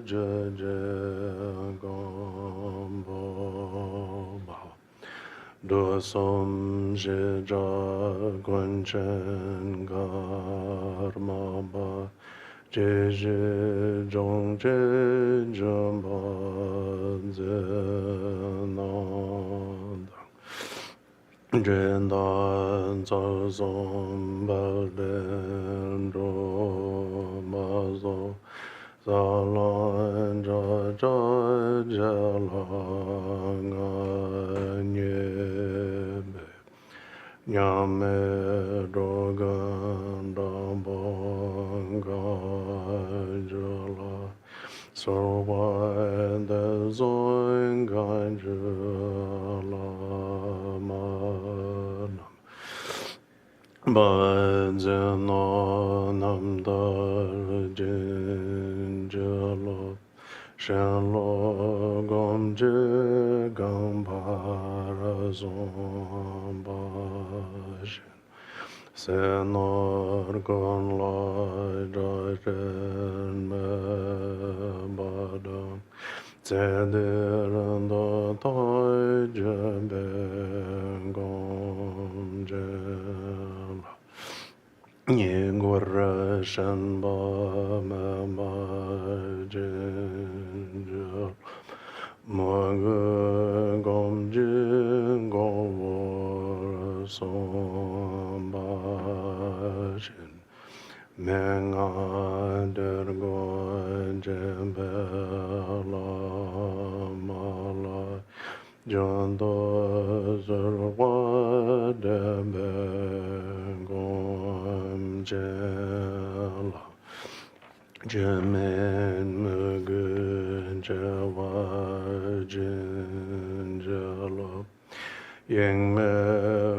je je gombo ba do som je ja gun chen garma ba je je zhong je zhen ba ze na zhen dan za zong ba len ro ma zo za lan ja ja ja la nga nye be nyame do gan da bong ga ja la so wa de zong ga ja la ma ba zhen no nam da jin je lo shen lo gom je gam pa ra zong ba shen se nor gon la da ren me ba da ze de ren da tai je be gom je Nye gor shan ba ma ma jin ja ma ge gom jin gom war som ba shin meng a der go jen be la ma la jan do zer wa de be gom jen la Jemen mugun jawa jin jalo Yang me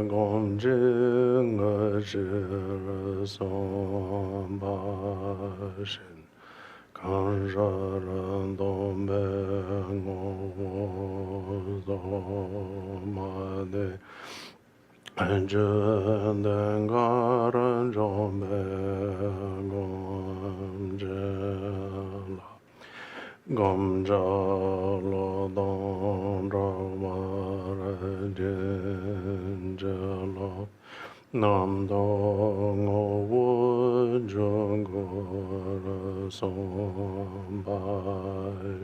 gom jing a jir som ba shin Kan jaran dom be ngo zo ma de Anjan den garan jom be gom jela Gom jalo don rawar jin jelo Nam dong o wu jung gor som ba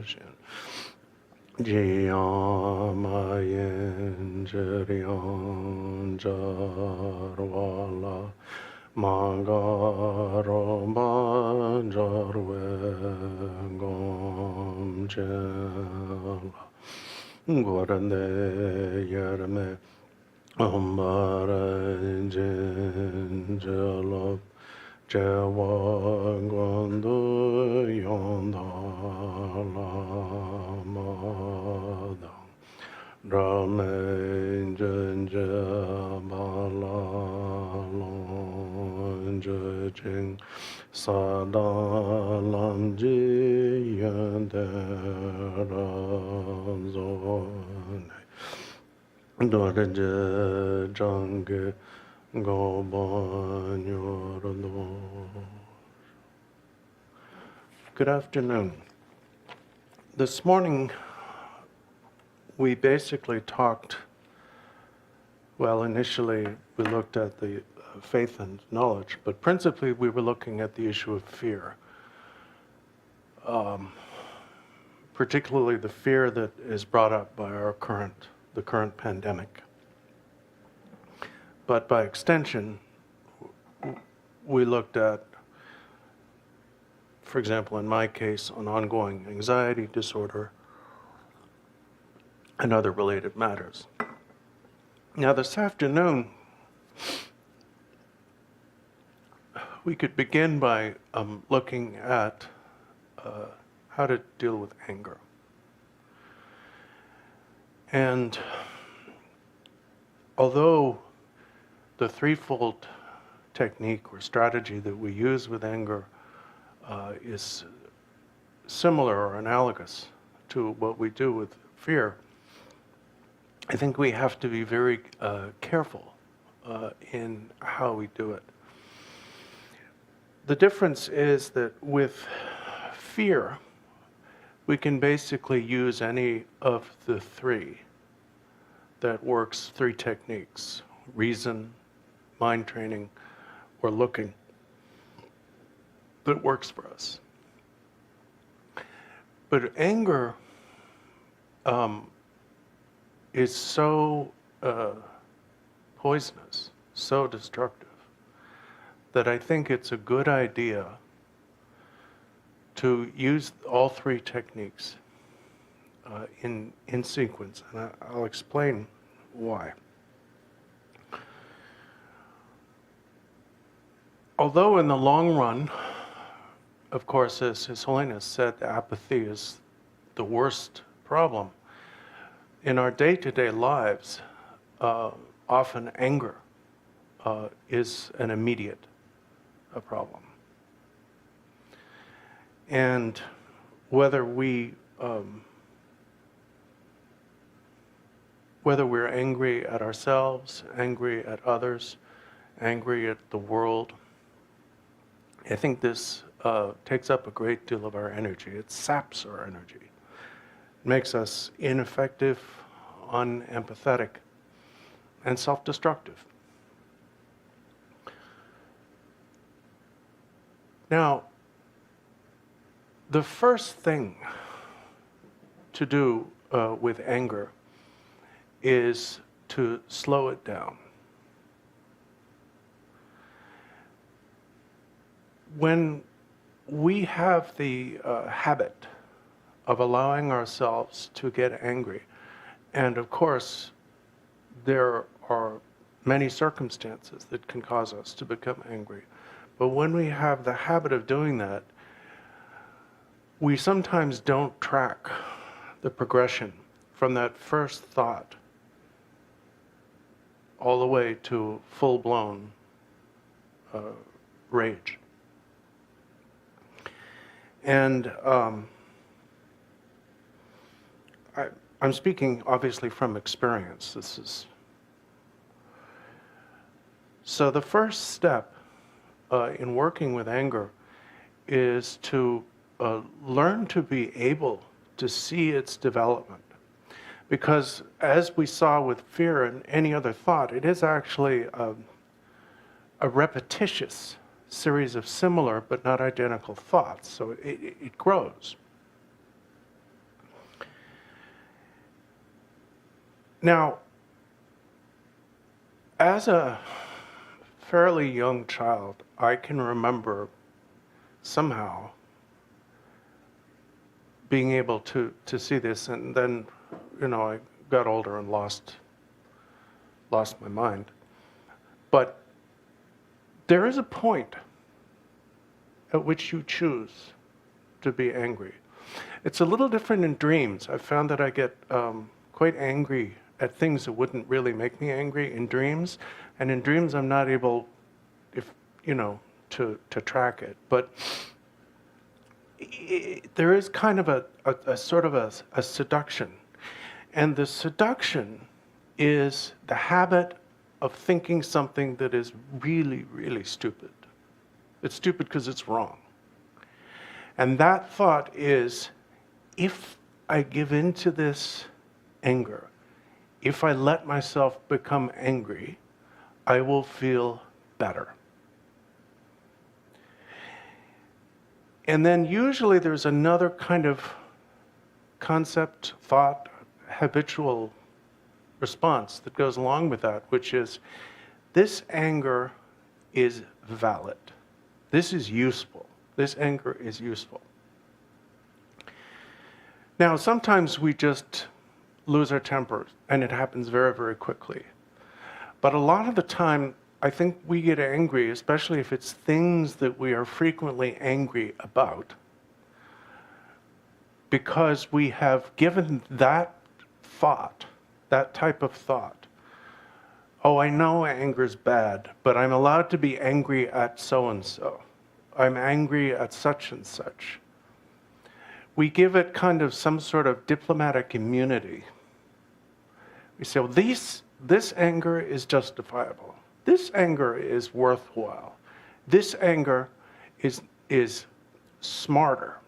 shin Jiyama yin jiryan jarwala Mangaro banjarwe gom jela Gorande yerme ambara jin jelo Jewa gondu yonda lama dang Rame jen je bala lon je jing Sada lam ji yen de ram zon Dore je jang Go ban your Lord. Good afternoon. This morning we basically talked, well, initially we looked at the faith and knowledge, but principally we were looking at the issue of fear. Particularly the fear that is brought up by the current pandemic. But by extension, we looked at, for example, in my case, an ongoing anxiety disorder and other related matters. Now, this afternoon, we could begin by looking at how to deal with anger. And although the threefold technique or strategy that we use with anger is similar or analogous to what we do with fear, I think we have to be very careful in how we do it. The difference is that with fear, we can basically use any of the three that works, three techniques: reason, mind training, or looking, that works for us. But anger is so poisonous, so destructive, that I think it's a good idea to use all three techniques in sequence, and I'll explain why. Although in the long run, of course, as His Holiness said, apathy is the worst problem. In our day-to-day lives, often anger is an immediate problem. And whether we're angry at ourselves, angry at others, angry at the world, I think this takes up a great deal of our energy. It saps our energy. It makes us ineffective, unempathetic, and self-destructive. Now, the first thing to do with anger is to slow it down. When we have the habit of allowing ourselves to get angry, and of course, there are many circumstances that can cause us to become angry, but when we have the habit of doing that, we sometimes don't track the progression from that first thought all the way to full-blown rage. And I'm speaking obviously from experience. So the first step in working with anger is to learn to be able to see its development. Because as we saw with fear and any other thought, it is actually a repetitious series of similar but not identical thoughts. So it grows. Now, as a fairly young child, I can remember somehow being able to see this, and then, I got older and lost my mind. But there is a point at which you choose to be angry. It's a little different in dreams. I've found that I get quite angry at things that wouldn't really make me angry in dreams, and in dreams I'm not able, to track it. But there is kind of a sort of a seduction. And the seduction is the habit of thinking something that is really, really stupid. It's stupid because it's wrong. And that thought is, if I give in to this anger, if I let myself become angry, I will feel better. And then usually there's another kind of concept, thought, habitual response that goes along with that, which is, this anger is valid. This is useful. This anger is useful. Now, sometimes we just lose our temper, and it happens very, very quickly. But a lot of the time, I think we get angry, especially if it's things that we are frequently angry about, because we have given that thought, that type of thought, oh, I know anger's bad, but I'm allowed to be angry at so-and-so. I'm angry at such and such. We give it kind of some sort of diplomatic immunity. We say, well, this anger is justifiable. This anger is worthwhile. This anger is smarter.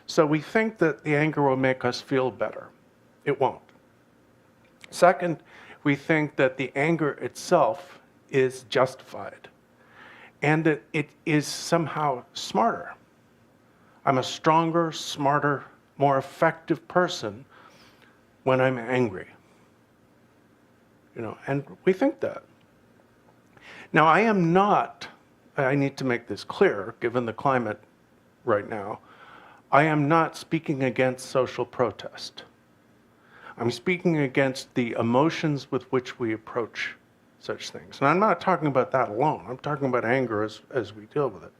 So we think that the anger will make us feel better. It won't. Second, we think that the anger itself is justified and that it is somehow smarter. I'm a stronger, smarter, more effective person when I'm angry. And we think that. Now, I need to make this clear, given the climate right now, I am not speaking against social protest. I'm speaking against the emotions with which we approach such things. And I'm not talking about that alone. I'm talking about anger as we deal with it,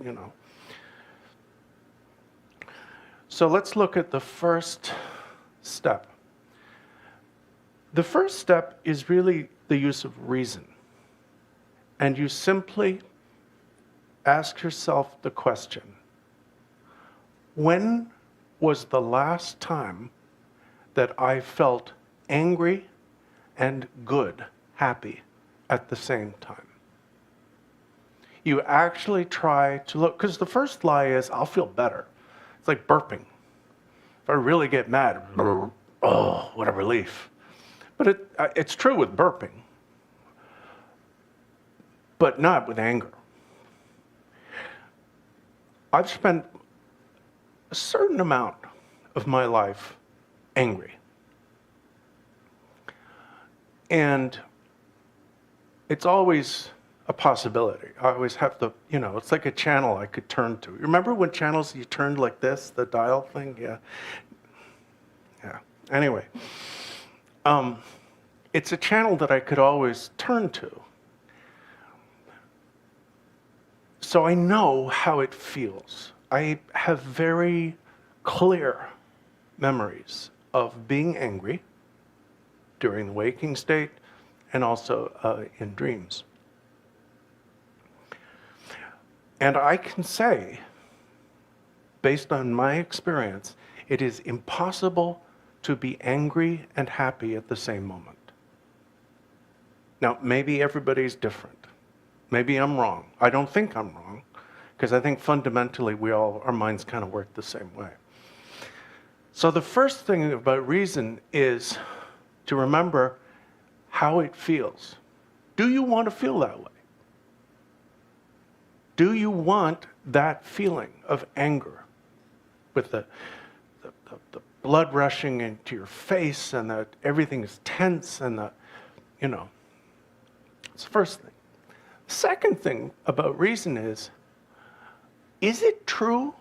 So let's look at the first step. The first step is really the use of reason. And you simply ask yourself the question, when was the last time that I felt angry and good, happy at the same time? You actually try to look, because the first lie is, I'll feel better. It's like burping. If I really get mad, oh, what a relief. But it's true with burping, but not with anger. I've spent a certain amount of my life angry. And it's always a possibility. I always have to, it's like a channel I could turn to. Remember when channels you turned like this, the dial thing? Yeah. Anyway, it's a channel that I could always turn to. So I know how it feels. I have very clear memories of being angry during the waking state and also in dreams. And I can say, based on my experience, it is impossible to be angry and happy at the same moment. Now, maybe everybody's different. Maybe I'm wrong. I don't think I'm wrong, because I think fundamentally our minds kind of work the same way. So the first thing about reason is to remember how it feels. Do you want to feel that way? Do you want that feeling of anger with the blood rushing into your face and that everything is tense and it's the first thing. The second thing about reason is it true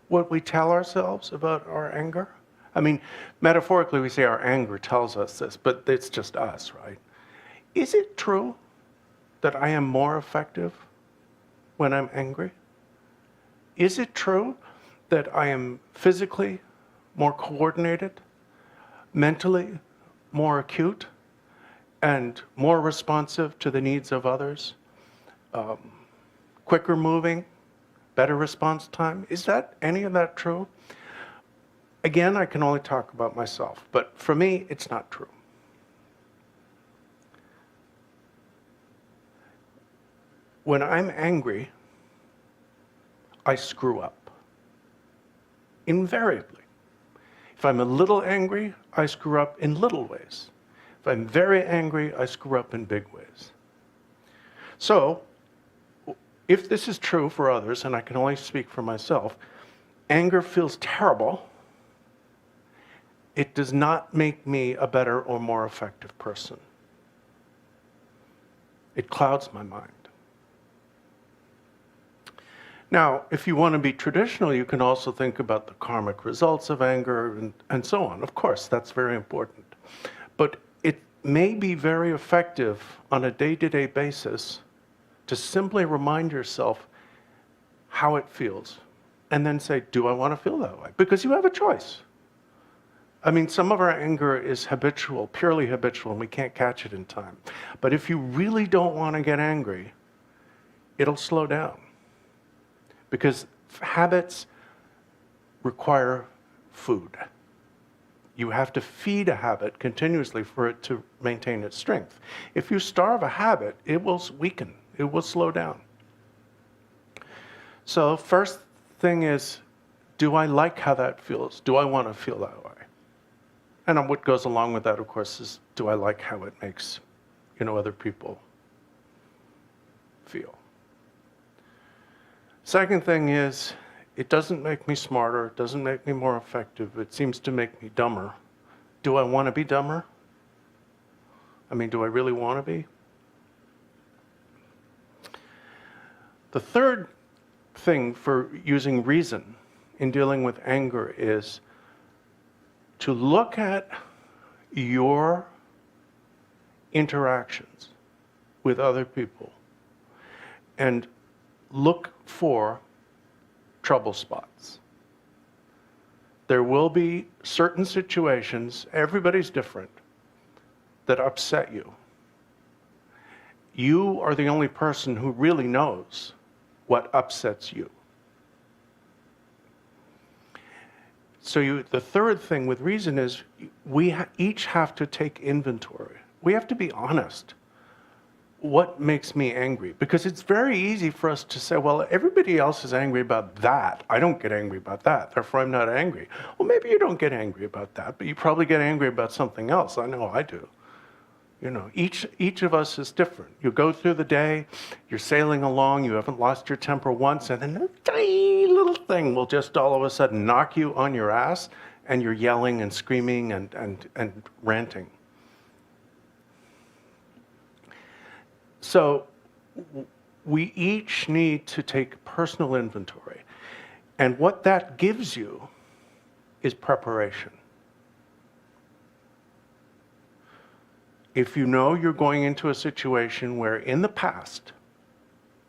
what we tell ourselves about our anger? I mean, metaphorically we say our anger tells us this, but it's just us, right? Is it true that I am more effective when I'm angry? Is it true that I am physically more coordinated, mentally more acute, and more responsive to the needs of others, quicker moving, better response time? Is any of that true? Again, I can only talk about myself, but for me, it's not true. When I'm angry, I screw up. Invariably. If I'm a little angry, I screw up in little ways. If I'm very angry, I screw up in big ways. So, if this is true for others, and I can only speak for myself, anger feels terrible. It does not make me a better or more effective person. It clouds my mind. Now, if you want to be traditional, you can also think about the karmic results of anger and so on. Of course, that's very important. But it may be very effective on a day-to-day basis to simply remind yourself how it feels and then say, do I want to feel that way? Because you have a choice. I mean, some of our anger is habitual, purely habitual, and we can't catch it in time. But if you really don't want to get angry, it'll slow down. Because habits require food. You have to feed a habit continuously for it to maintain its strength. If you starve a habit, it will weaken, it will slow down. So first thing is, do I like how that feels? Do I want to feel that way? And what goes along with that, of course, is do I like how it makes, other people feel? Second thing is, it doesn't make me smarter, it doesn't make me more effective, it seems to make me dumber. Do I want to be dumber? Do I really want to be? The third thing for using reason in dealing with anger is to look at your interactions with other people and look for trouble spots. There will be certain situations, everybody's different, that upset you. You are the only person who really knows what upsets you. So the third thing with reason is we each have to take inventory. We have to be honest. What makes me angry? Because it's very easy for us to say, well, everybody else is angry about that. I don't get angry about that, therefore I'm not angry. Well, maybe you don't get angry about that, but you probably get angry about something else. I know I do. Each of us is different. You go through the day, you're sailing along, you haven't lost your temper once, and then a tiny little thing will just all of a sudden knock you on your ass, and you're yelling and screaming and ranting. So we each need to take personal inventory. And what that gives you is preparation. If you know you're going into a situation where in the past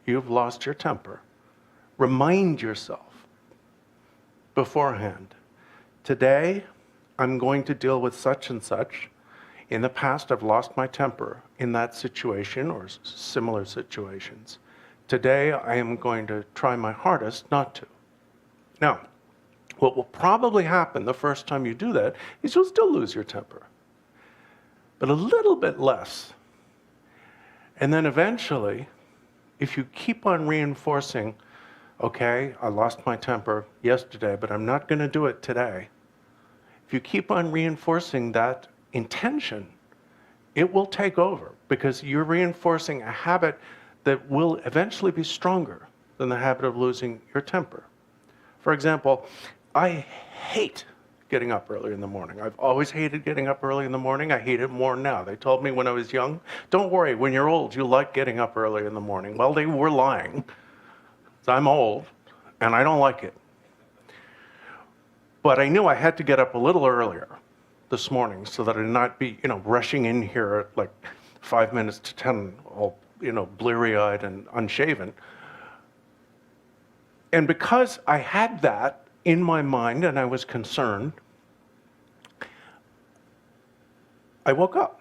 you've lost your temper, remind yourself beforehand, today I'm going to deal with such and such. In the past I've lost my temper in that situation or similar situations. Today I am going to try my hardest not to. Now, what will probably happen the first time you do that is you'll still lose your temper, but a little bit less. And then eventually, if you keep on reinforcing, okay, I lost my temper yesterday, but I'm not going to do it today. If you keep on reinforcing that intention, it will take over because you're reinforcing a habit that will eventually be stronger than the habit of losing your temper. For example, I hate getting up early in the morning. I've always hated getting up early in the morning. I hate it more now. They told me when I was young, don't worry, when you're old, you like getting up early in the morning. Well, they were lying. I'm old, and I don't like it. But I knew I had to get up a little earlier this morning so that I'd not be, rushing in here at like 5 minutes to 10, all, bleary-eyed and unshaven. And because I had that in my mind and I was concerned, I woke up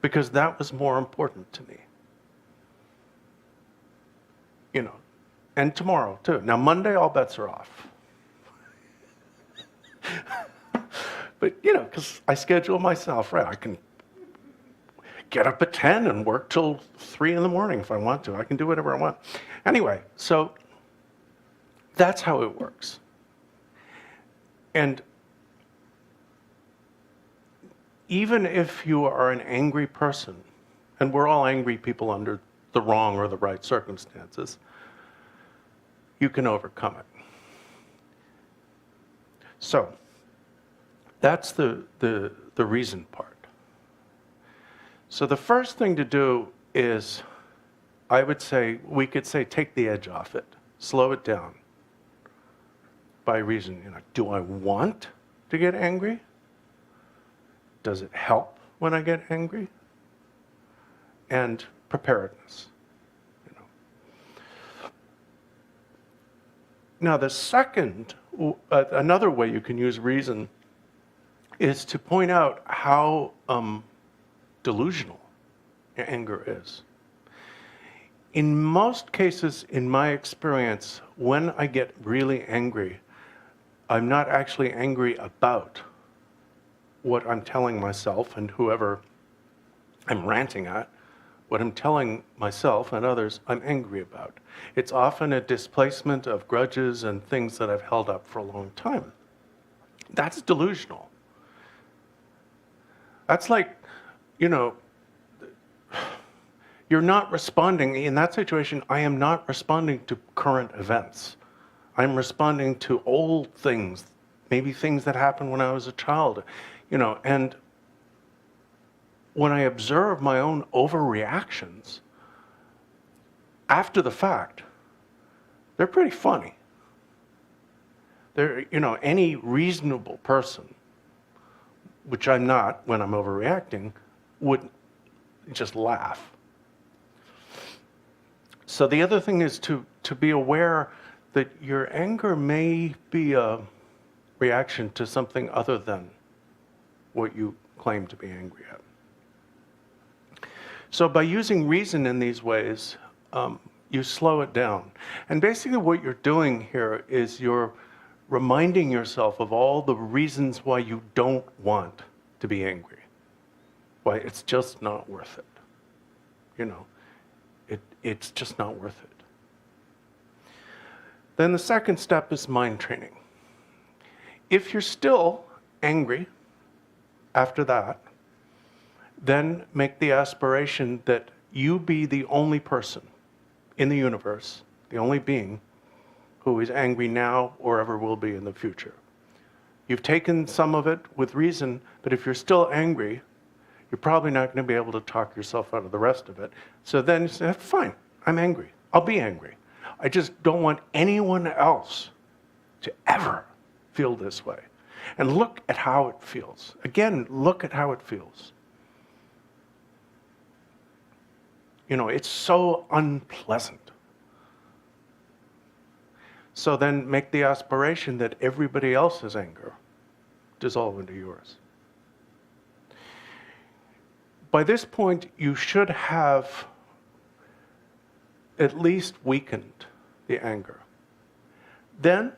because that was more important to me. And tomorrow too. Now Monday, all bets are off. But, because I schedule myself, right? I can get up at 10 and work till 3 in the morning if I want to. I can do whatever I want. Anyway, so that's how it works. And even if you are an angry person, and we're all angry people under the wrong or the right circumstances, you can overcome it. So that's the reason part. So the first thing to do is, we could say, take the edge off it, slow it down by reason. Do I want to get angry? Does it help when I get angry? And preparedness. Now the second, another way you can use reason is to point out how delusional anger is. In most cases, in my experience, when I get really angry, I'm not actually angry about what I'm telling myself and whoever I'm ranting at, what I'm telling myself and others I'm angry about. It's often a displacement of grudges and things that I've held up for a long time. That's delusional. That's like, you know, you're not responding. In that situation, I am not responding to current events. I'm responding to old things, maybe things that happened when I was a child, you know, and when I observe my own overreactions after the fact, they're pretty funny. They're, you know, any reasonable person, which I'm not when I'm overreacting, would just laugh. So the other thing is to be aware that your anger may be a reaction to something other than what you claim to be angry at. So by using reason in these ways, you slow it down. And basically what you're doing here is you're reminding yourself of all the reasons why you don't want to be angry, why it's just not worth it. You know, it's just not worth it. Then the second step is mind training. If you're still angry after that, then make the aspiration that you be the only person in the universe, the only being, who is angry now or ever will be in the future. You've taken some of it with reason, but if you're still angry, you're probably not going to be able to talk yourself out of the rest of it. So then you say, fine, I'm angry. I'll be angry. I just don't want anyone else to ever feel this way. And look at how it feels. Again, look at how it feels. You know, it's so unpleasant. So then make the aspiration that everybody else's anger dissolve into yours. By this point, you should have at least weakened the anger. Then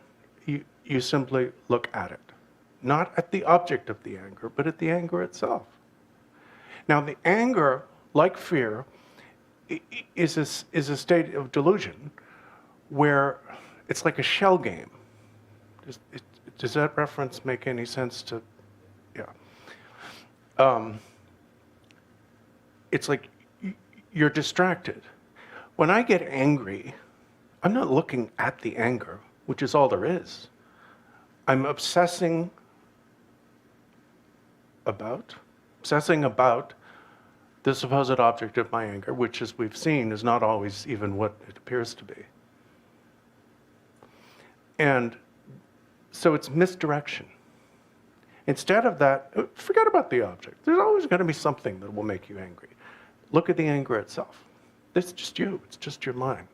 you simply look at it. Not at the object of the anger, but at the anger itself. Now, the anger, like fear, is a state of delusion where it's like a shell game. Does that reference make any sense to, yeah. It's like you're distracted. When I get angry, I'm not looking at the anger, which is all there is. I'm obsessing about the supposed object of my anger, which, as we've seen, is not always even what it appears to be. And so it's misdirection. Instead of that, forget about the object. There's always going to be something that will make you angry. Look at the anger itself. It's just you. It's just your mind.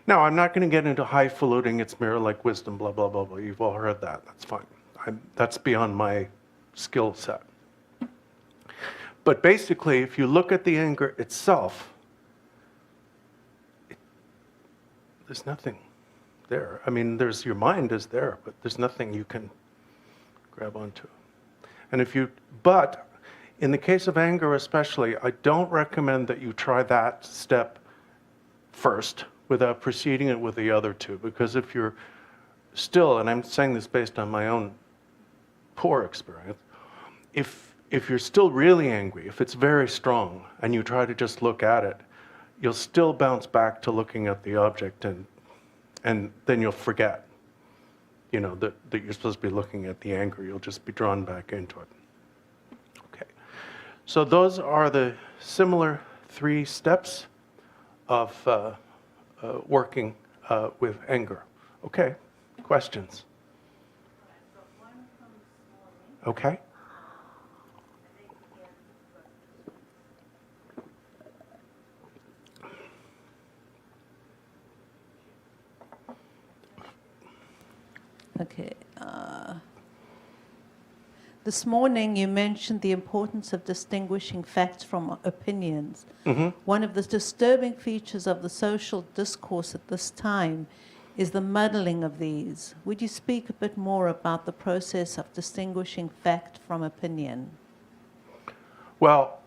Now, I'm not going to get into highfalutin, it's mirror like wisdom, blah, blah, blah, blah. You've all heard that. That's fine. That's beyond my skill set. But basically, if you look at the anger itself, there's nothing there. I mean, your mind is there, but there's nothing you can grab onto. And but in the case of anger especially, I don't recommend that you try that step first without preceding it with the other two, because if you're still, and I'm saying this based on my own poor experience, if you're still really angry, if it's very strong, and you try to just look at it, you'll still bounce back to looking at the object, and then you'll forget, you know, that you're supposed to be looking at the anger. You'll just be drawn back into it. Okay. So those are the similar 3 steps of working with anger. Okay. Questions? Okay. Okay. This morning you mentioned the importance of distinguishing facts from opinions. Mm-hmm. One of the disturbing features of the social discourse at this time is the muddling of these. Would you speak a bit more about the process of distinguishing fact from opinion? Well,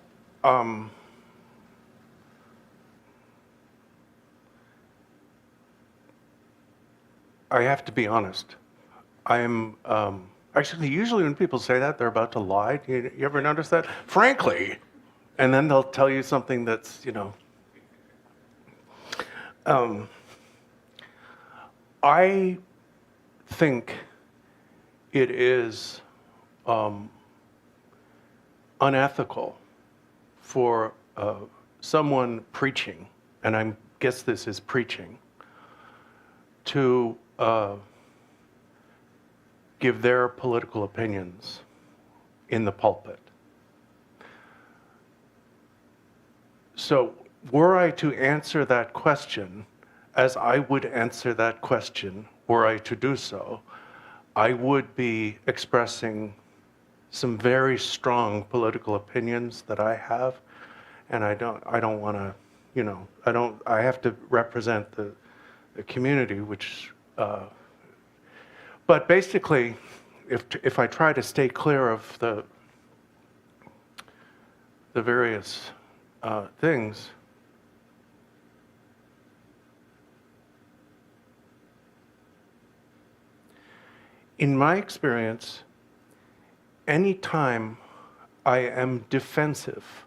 I have to be honest. I'm actually, usually when people say that, they're about to lie. You ever notice that? Frankly. And then they'll tell you something that's, I think it is unethical for someone preaching, and I guess this is preaching, to give their political opinions in the pulpit. So were I to answer that question as I would answer that question were I to do so, I would be expressing some very strong political opinions that I have, and I don't want to, I have to represent the community, which, but basically, if I try to stay clear of the various things, in my experience, anytime I am defensive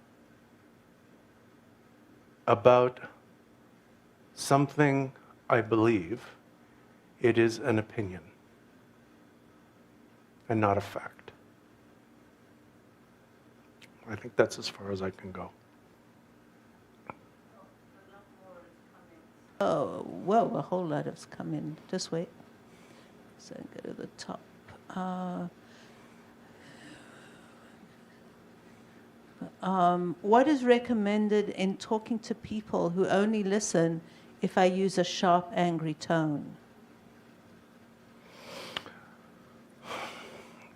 about something I believe, it is an opinion and not a fact. I think that's as far as I can go. Oh, whoa, a whole lot has come in. Just wait. So go to the top. What is recommended in talking to people who only listen if I use a sharp, angry tone?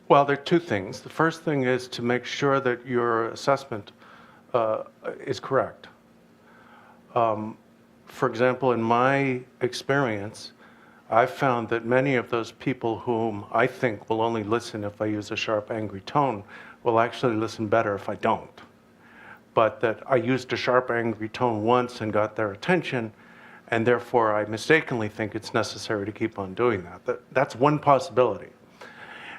Well, there are two things. The first thing is to make sure that your assessment is correct. For example, in my experience, I've found that many of those people whom I think will only listen if I use a sharp, angry tone will actually listen better if I don't. But that I used a sharp, angry tone once and got their attention, and therefore I mistakenly think it's necessary to keep on doing that. That's one possibility.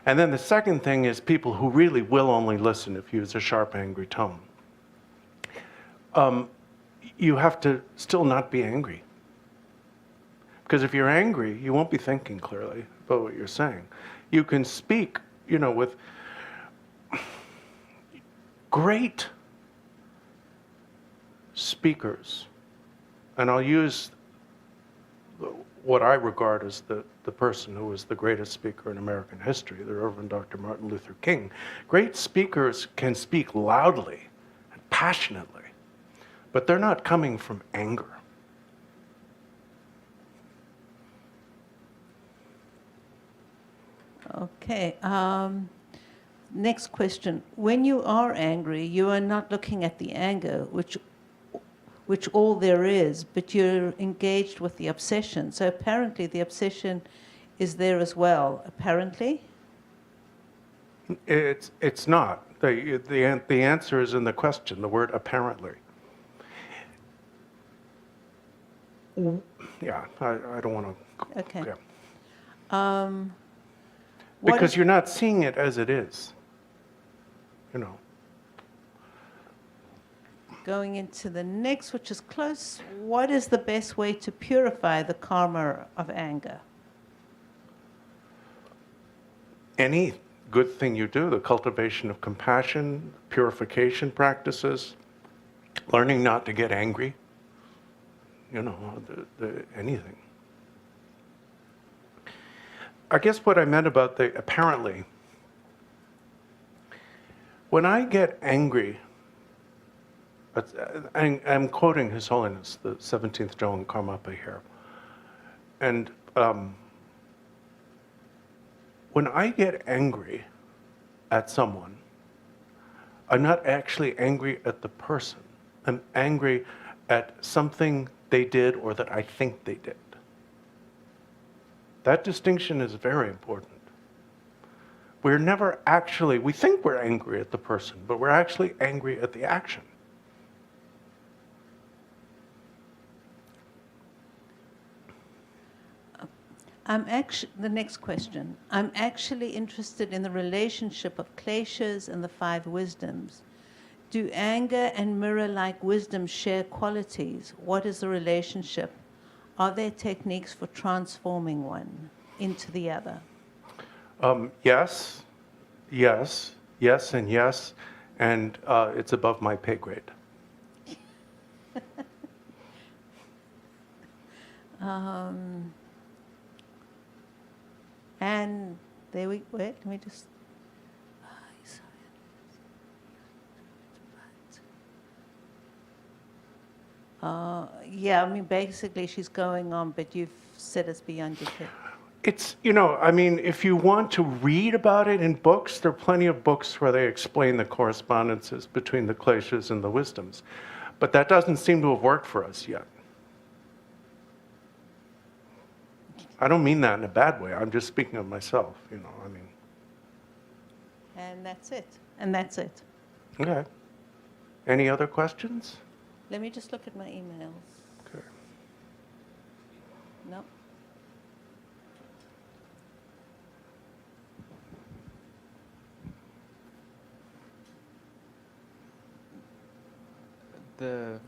And then the second thing is people who really will only listen if you use a sharp, angry tone. You have to still not be angry. Because if you're angry, you won't be thinking clearly about what you're saying. You can speak, with great speakers. And I'll use what I regard as the person who was the greatest speaker in American history, the Reverend Dr. Martin Luther King. Great speakers can speak loudly and passionately, but they're not coming from anger. Okay. Next question. When you are angry, you are not looking at the anger, which all there is, but you're engaged with the obsession. So apparently the obsession is there as well, apparently? It's not. The answer is in the question, the word apparently. Yeah, I don't want to. Okay. Yeah. Because you're not seeing it as it is. Going into the next, which is close, what is the best way to purify the karma of anger? Any good thing you do, the cultivation of compassion, purification practices, learning not to get angry, anything. I guess what I meant about the apparently, when I get angry, I'm quoting His Holiness, the 17th Joan Karmapa here, and when I get angry at someone, I'm not actually angry at the person. I'm angry at something they did or that I think they did. That distinction is very important. We're never actually, we think we're angry at the person, but we're actually angry at the action. The next question. I'm actually interested in the relationship of kleshas and the five wisdoms. Do anger and mirror-like wisdom share qualities? What is the relationship? Are there techniques for transforming one into the other? Yes, yes, yes, and yes, and it's above my pay grade. And there we wait. Let me just. Yeah, I mean, basically, she's going on, but you've said it's beyond your pay. It's, I mean, if you want to read about it in books, there are plenty of books where they explain the correspondences between the kleshas and the wisdoms. But that doesn't seem to have worked for us yet. I don't mean that in a bad way. I'm just speaking of myself, I mean. And that's it. And that's it. Okay. Any other questions? Let me just look at my emails. Okay. No. The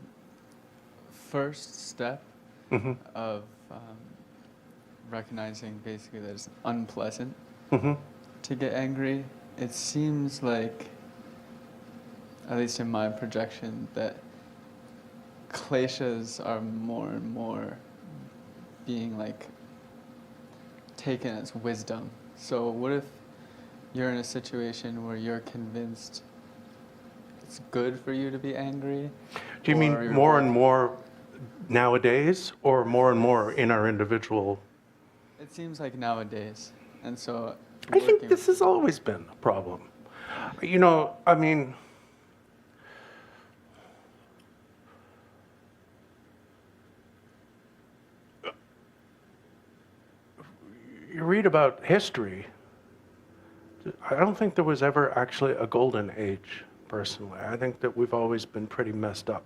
first step Mm-hmm. of recognizing basically that it's unpleasant Mm-hmm. to get angry, it seems like, at least in my projection, that kleshas are more and more being like taken as wisdom. So what if you're in a situation where you're convinced it's good for you to be angry? Do you or mean you're more like- and more nowadays, or more and more in our individual? It seems like nowadays. And so I think working- this has always been a problem. I mean, you read about history, I don't think there was ever actually a golden age, personally. I think that we've always been pretty messed up.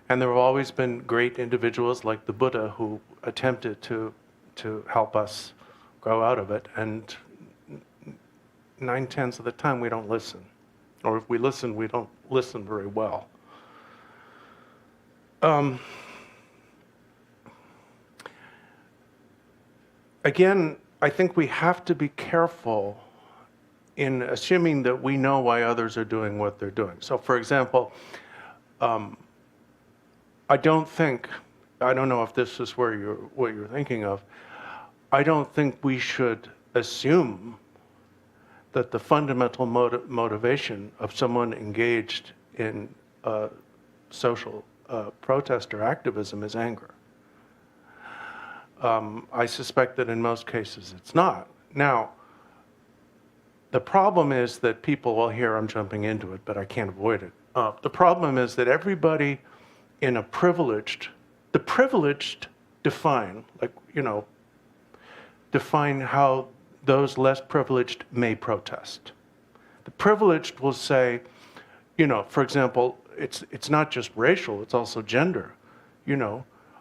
And there have always been great individuals like the Buddha who attempted to help us grow out of it. And 9/10 of the time, we don't listen. Or if we listen, we don't listen very well. Again, I think we have to be careful in assuming that we know why others are doing what they're doing. So, for example, I don't know if this is what you're thinking of. I don't think we should assume that the fundamental motivation of someone engaged in social protest or activism is anger. I suspect that in most cases it's not. Now, the problem is that people, well, here I'm jumping into it, but I can't avoid it. The problem is that everybody in the privileged define how those less privileged may protest. The privileged will say, for example, it's not just racial, it's also gender.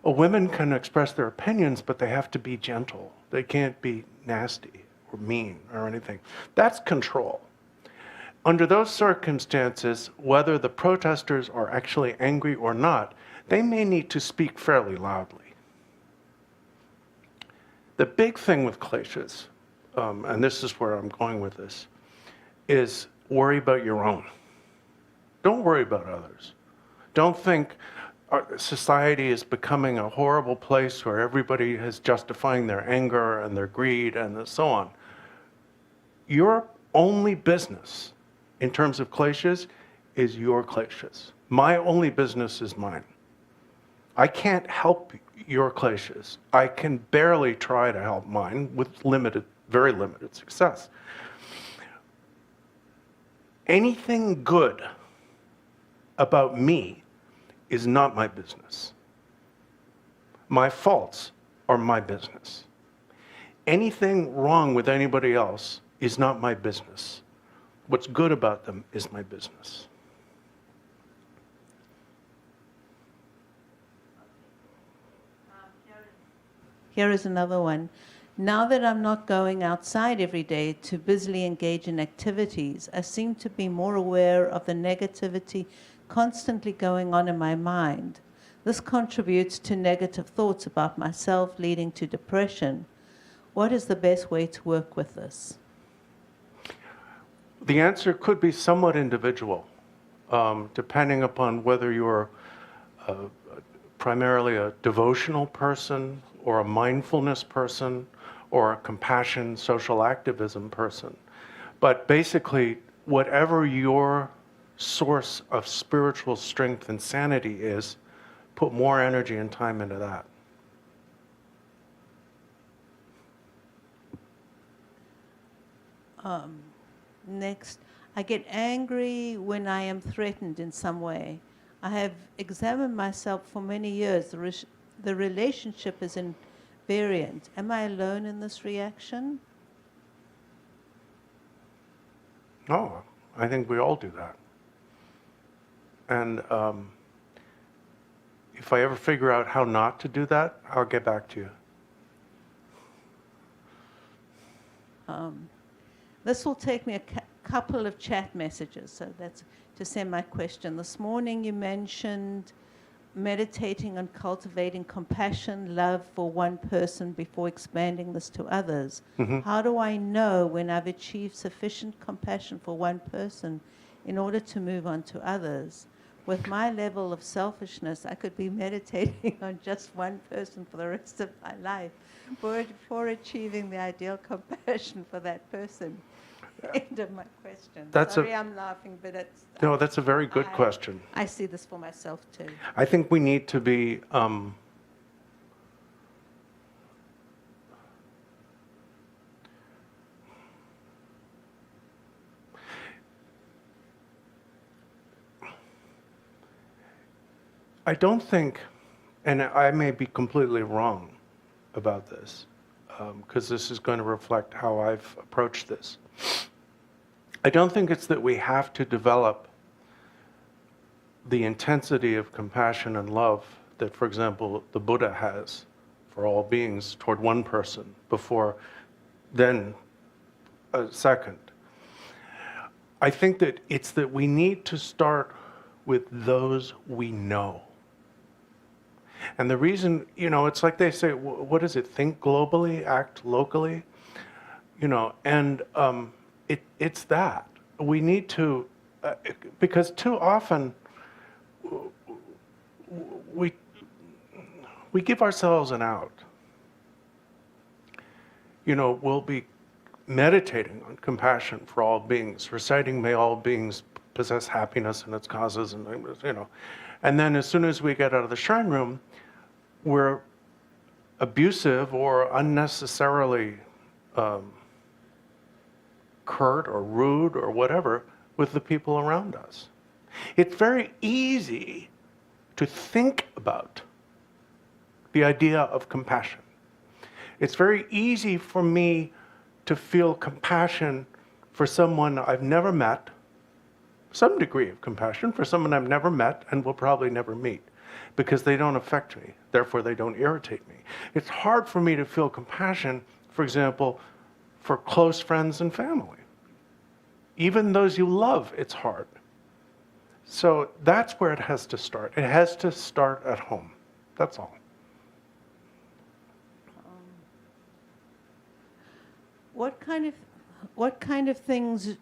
Women can express their opinions, but they have to be gentle. They can't be nasty or mean or anything. That's control. Under those circumstances, whether the protesters are actually angry or not, they may need to speak fairly loudly. The big thing with kleshas, and this is where I'm going with this, is worry about your own. Don't worry about others. Don't think our society is becoming a horrible place where everybody is justifying their anger and their greed and so on. Your only business in terms of kleshas is your kleshas. My only business is mine. I can't help your kleshas. I can barely try to help mine with very limited success. Anything good about me is not my business. My faults are my business. Anything wrong with anybody else is not my business. What's good about them is my business. Here is another one. Now that I'm not going outside every day to busily engage in activities, I seem to be more aware of the negativity constantly going on in my mind. This contributes to negative thoughts about myself, leading to depression. What is the best way to work with this? The answer could be somewhat individual, depending upon whether you're primarily a devotional person or a mindfulness person or a compassion, social activism person. But basically, whatever your source of spiritual strength and sanity is, put more energy and time into that. Next, I get angry when I am threatened in some way. I have examined myself for many years. The relationship is invariant. Am I alone in this reaction? No, I think we all do that. And if I ever figure out how not to do that, I'll get back to you. This will take me a couple of chat messages, so that's to send my question. This morning you mentioned meditating on cultivating compassion, love for one person before expanding this to others. How do I know when I've achieved sufficient compassion for one person in order to move on to others? With my level of selfishness, I could be meditating on just one person for the rest of my life before achieving the ideal compassion for that person. End of my question. Sorry, I'm laughing, but it's... No, that's a very good question. I see this for myself too. I think we need to be I don't think, and I may be completely wrong about this, because this is going to reflect how I've approached this. I don't think it's that we have to develop the intensity of compassion and love that, for example, the Buddha has for all beings toward one person before then a second. I think that it's that we need to start with those we know. And the reason, it's like they say, what is it? Think globally, act locally. And it's that. We need to, because too often we give ourselves an out. We'll be meditating on compassion for all beings, reciting may all beings possess happiness and its causes, and then as soon as we get out of the shrine room, we're abusive or unnecessarily curt or rude or whatever with the people around us. It's very easy to think about the idea of compassion. It's very easy for me to feel compassion for someone I've never met, some degree of compassion for someone I've never met and will probably never meet, because they don't affect me, therefore they don't irritate me. It's hard for me to feel compassion, for example, for close friends and family. Even those you love, it's hard. So that's where it has to start. It has to start at home. That's all. What kind of things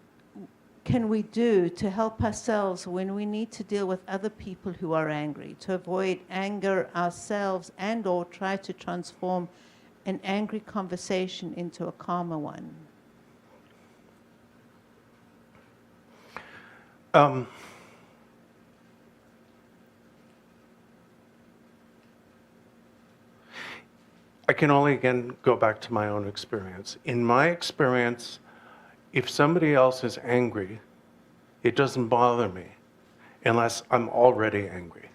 can we do to help ourselves when we need to deal with other people who are angry, to avoid anger ourselves and or try to transform an angry conversation into a calmer one? I can only, again, go back to my own experience. In my experience, if somebody else is angry, it doesn't bother me unless I'm already angry.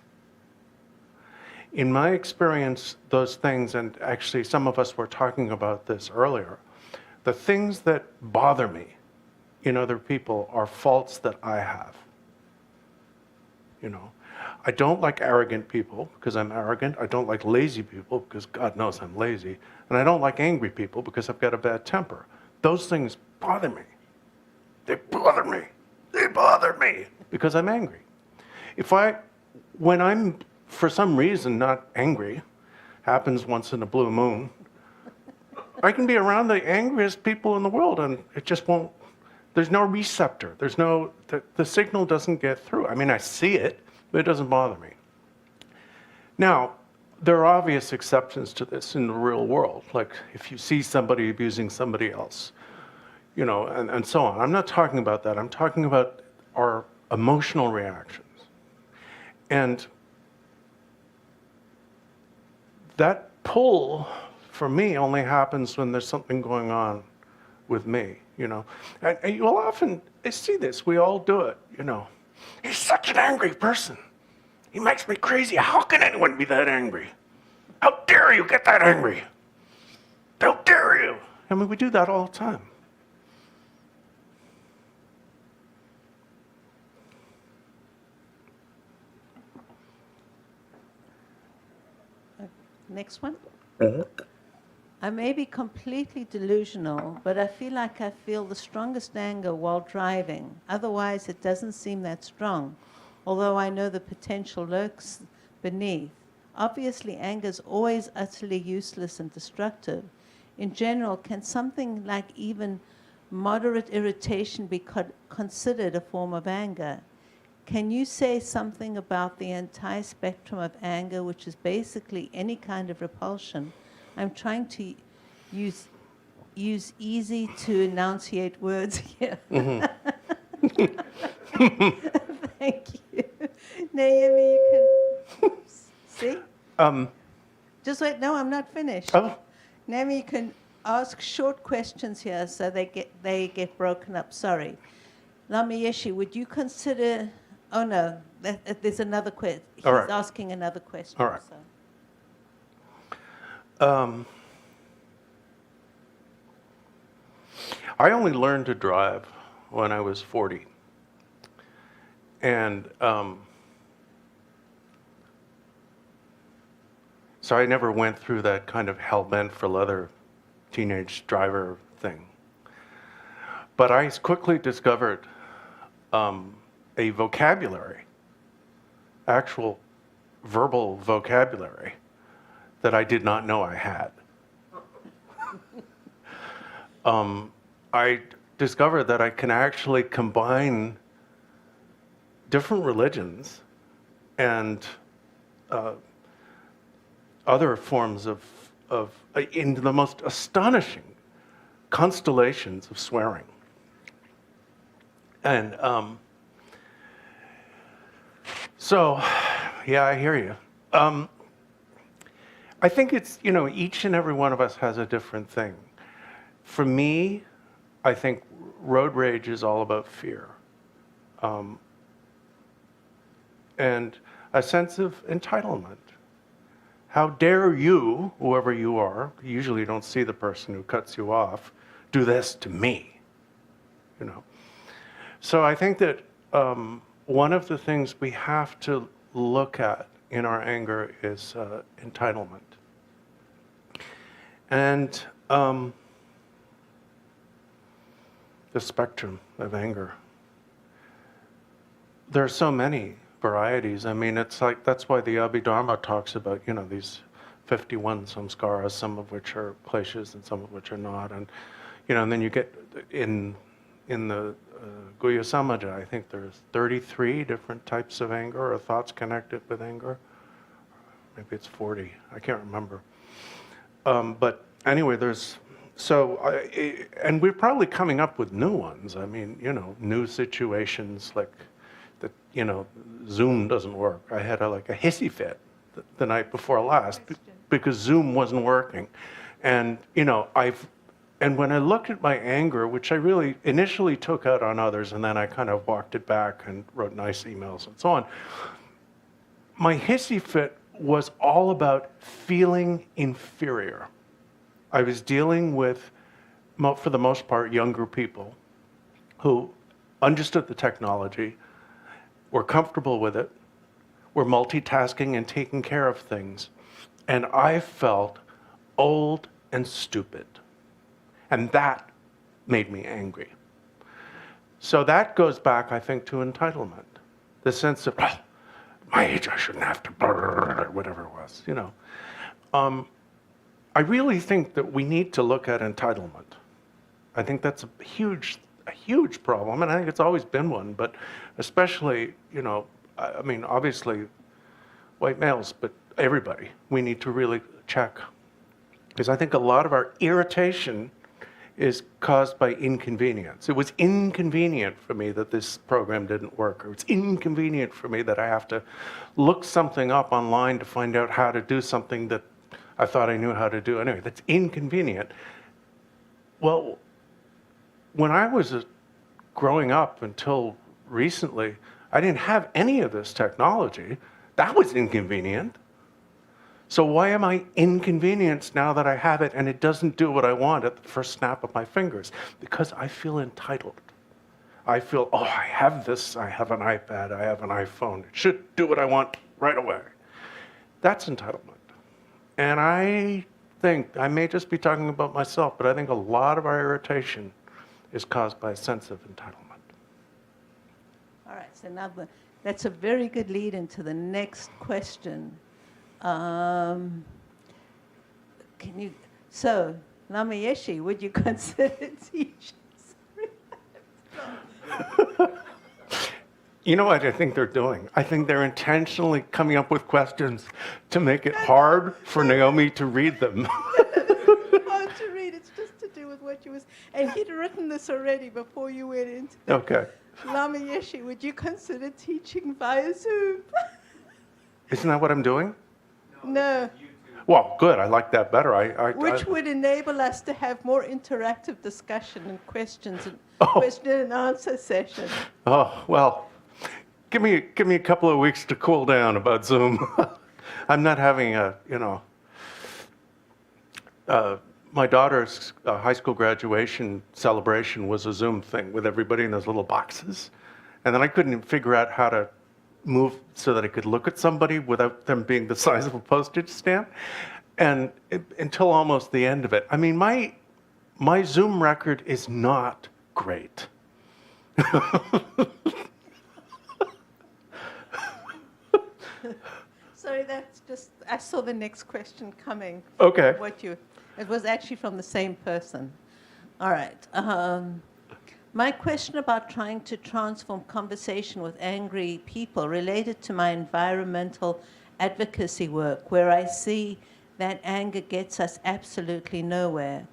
In my experience, those things, and actually some of us were talking about this earlier, the things that bother me in other people are faults that I have. I don't like arrogant people because I'm arrogant. I don't like lazy people because God knows I'm lazy. And I don't like angry people because I've got a bad temper. Those things bother me. They bother me. They bother me because I'm angry. When I'm, for some reason, not angry, happens once in a blue moon, I can be around the angriest people in the world and it just won't, there's no receptor. The signal doesn't get through. I mean, I see it, but it doesn't bother me. Now, there are obvious exceptions to this in the real world. Like if you see somebody abusing somebody else, and so on. I'm not talking about that. I'm talking about our emotional reactions. And that pull, for me, only happens when there's something going on with me, And you'll often see this. We all do it, He's such an angry person. He makes me crazy. How can anyone be that angry? How dare you get that angry? How dare you? I mean, we do that all the time. Next one. I may be completely delusional, but I feel like I feel the strongest anger while driving. Otherwise, it doesn't seem that strong, although I know the potential lurks beneath. Obviously, anger is always utterly useless and destructive. In general, can something like even moderate irritation be considered a form of anger? Can you say something about the entire spectrum of anger, which is basically any kind of repulsion? I'm trying to use easy to enunciate words here. Thank you. Naomi, you can see? Just wait, no, I'm not finished. Oh. Naomi, you can ask short questions here so they get broken up. Sorry. Lama Yeshe, would you consider... Oh, no, there's another question. He's right. asking another question. All right. So. I only learned to drive when I was 40. And so I never went through that kind of hell-bent for leather teenage driver thing. But I quickly discovered a vocabulary, actual verbal vocabulary that I did not know I had. I discovered that I can actually combine different religions and other forms of into the most astonishing constellations of swearing. And so, yeah, I hear you. I think it's, each and every one of us has a different thing. For me, I think road rage is all about fear. And a sense of entitlement. How dare you, whoever you are, usually you don't see the person who cuts you off, do this to me, So I think that one of the things we have to look at in our anger is entitlement. And the spectrum of anger. There are so many varieties. I mean, it's like, that's why the Dharma talks about, these 51 samskaras, some of which are kleshas and some of which are not. And, and then you get in the Guhya Samaja, I think there's 33 different types of anger or thoughts connected with anger. Maybe it's 40, I can't remember. But anyway, and we're probably coming up with new ones. I mean, new situations like that, Zoom doesn't work. I had a hissy fit the night before last because Zoom wasn't working. And, and when I looked at my anger, which I really initially took out on others, and then I kind of walked it back and wrote nice emails and so on, my hissy fit was all about feeling inferior. I was dealing with, for the most part, younger people who understood the technology, were comfortable with it, were multitasking and taking care of things. And I felt old and stupid. And that made me angry. So that goes back, I think, to entitlement. The sense of, oh, my age, I shouldn't have to, whatever it was, you know. I really think that we need to look at entitlement. I think that's a huge problem, and I think it's always been one, but especially, you know, I mean, obviously, white males, but everybody, we need to really check. Because I think a lot of our irritation is caused by inconvenience. It was inconvenient for me that this program didn't work, or it's inconvenient for me that I have to look something up online to find out how to do something that I thought I knew how to do. Anyway, that's inconvenient. Well, when I was growing up until recently, I didn't have any of this technology. That was inconvenient. So why am I inconvenienced now that I have it and it doesn't do what I want at the first snap of my fingers? Because I feel entitled. I feel, oh, I have this, I have an iPad, I have an iPhone. It should do what I want right away. That's entitlement. And I think, I may just be talking about myself, but I think a lot of our irritation is caused by a sense of entitlement. All right, so now that's a very good lead into the next question. Lama Yeshe, would you consider teaching? You know what I think they're doing? I think they're intentionally coming up with questions to make it hard for Naomi to read them. Hard to read, it's just to do with what you was, and he'd written this already before you went into it. Okay. Lama Yeshe, would you consider teaching via Zoom? Isn't that what I'm doing? No. Well, good. I like that better. Which would enable us to have more interactive discussion and questions and Oh. question and answer session. Oh, well, give me a couple of weeks to cool down about Zoom. I'm not having my daughter's high school graduation celebration was a Zoom thing with everybody in those little boxes. And then I couldn't even figure out how to move so that I could look at somebody without them being the size of a postage stamp. And until almost the end of it. I mean, my Zoom record is not great. Sorry, that's just, I saw the next question coming. Okay. It was actually from the same person. All right. My question about trying to transform conversation with angry people related to my environmental advocacy work, where I see that anger gets us absolutely nowhere.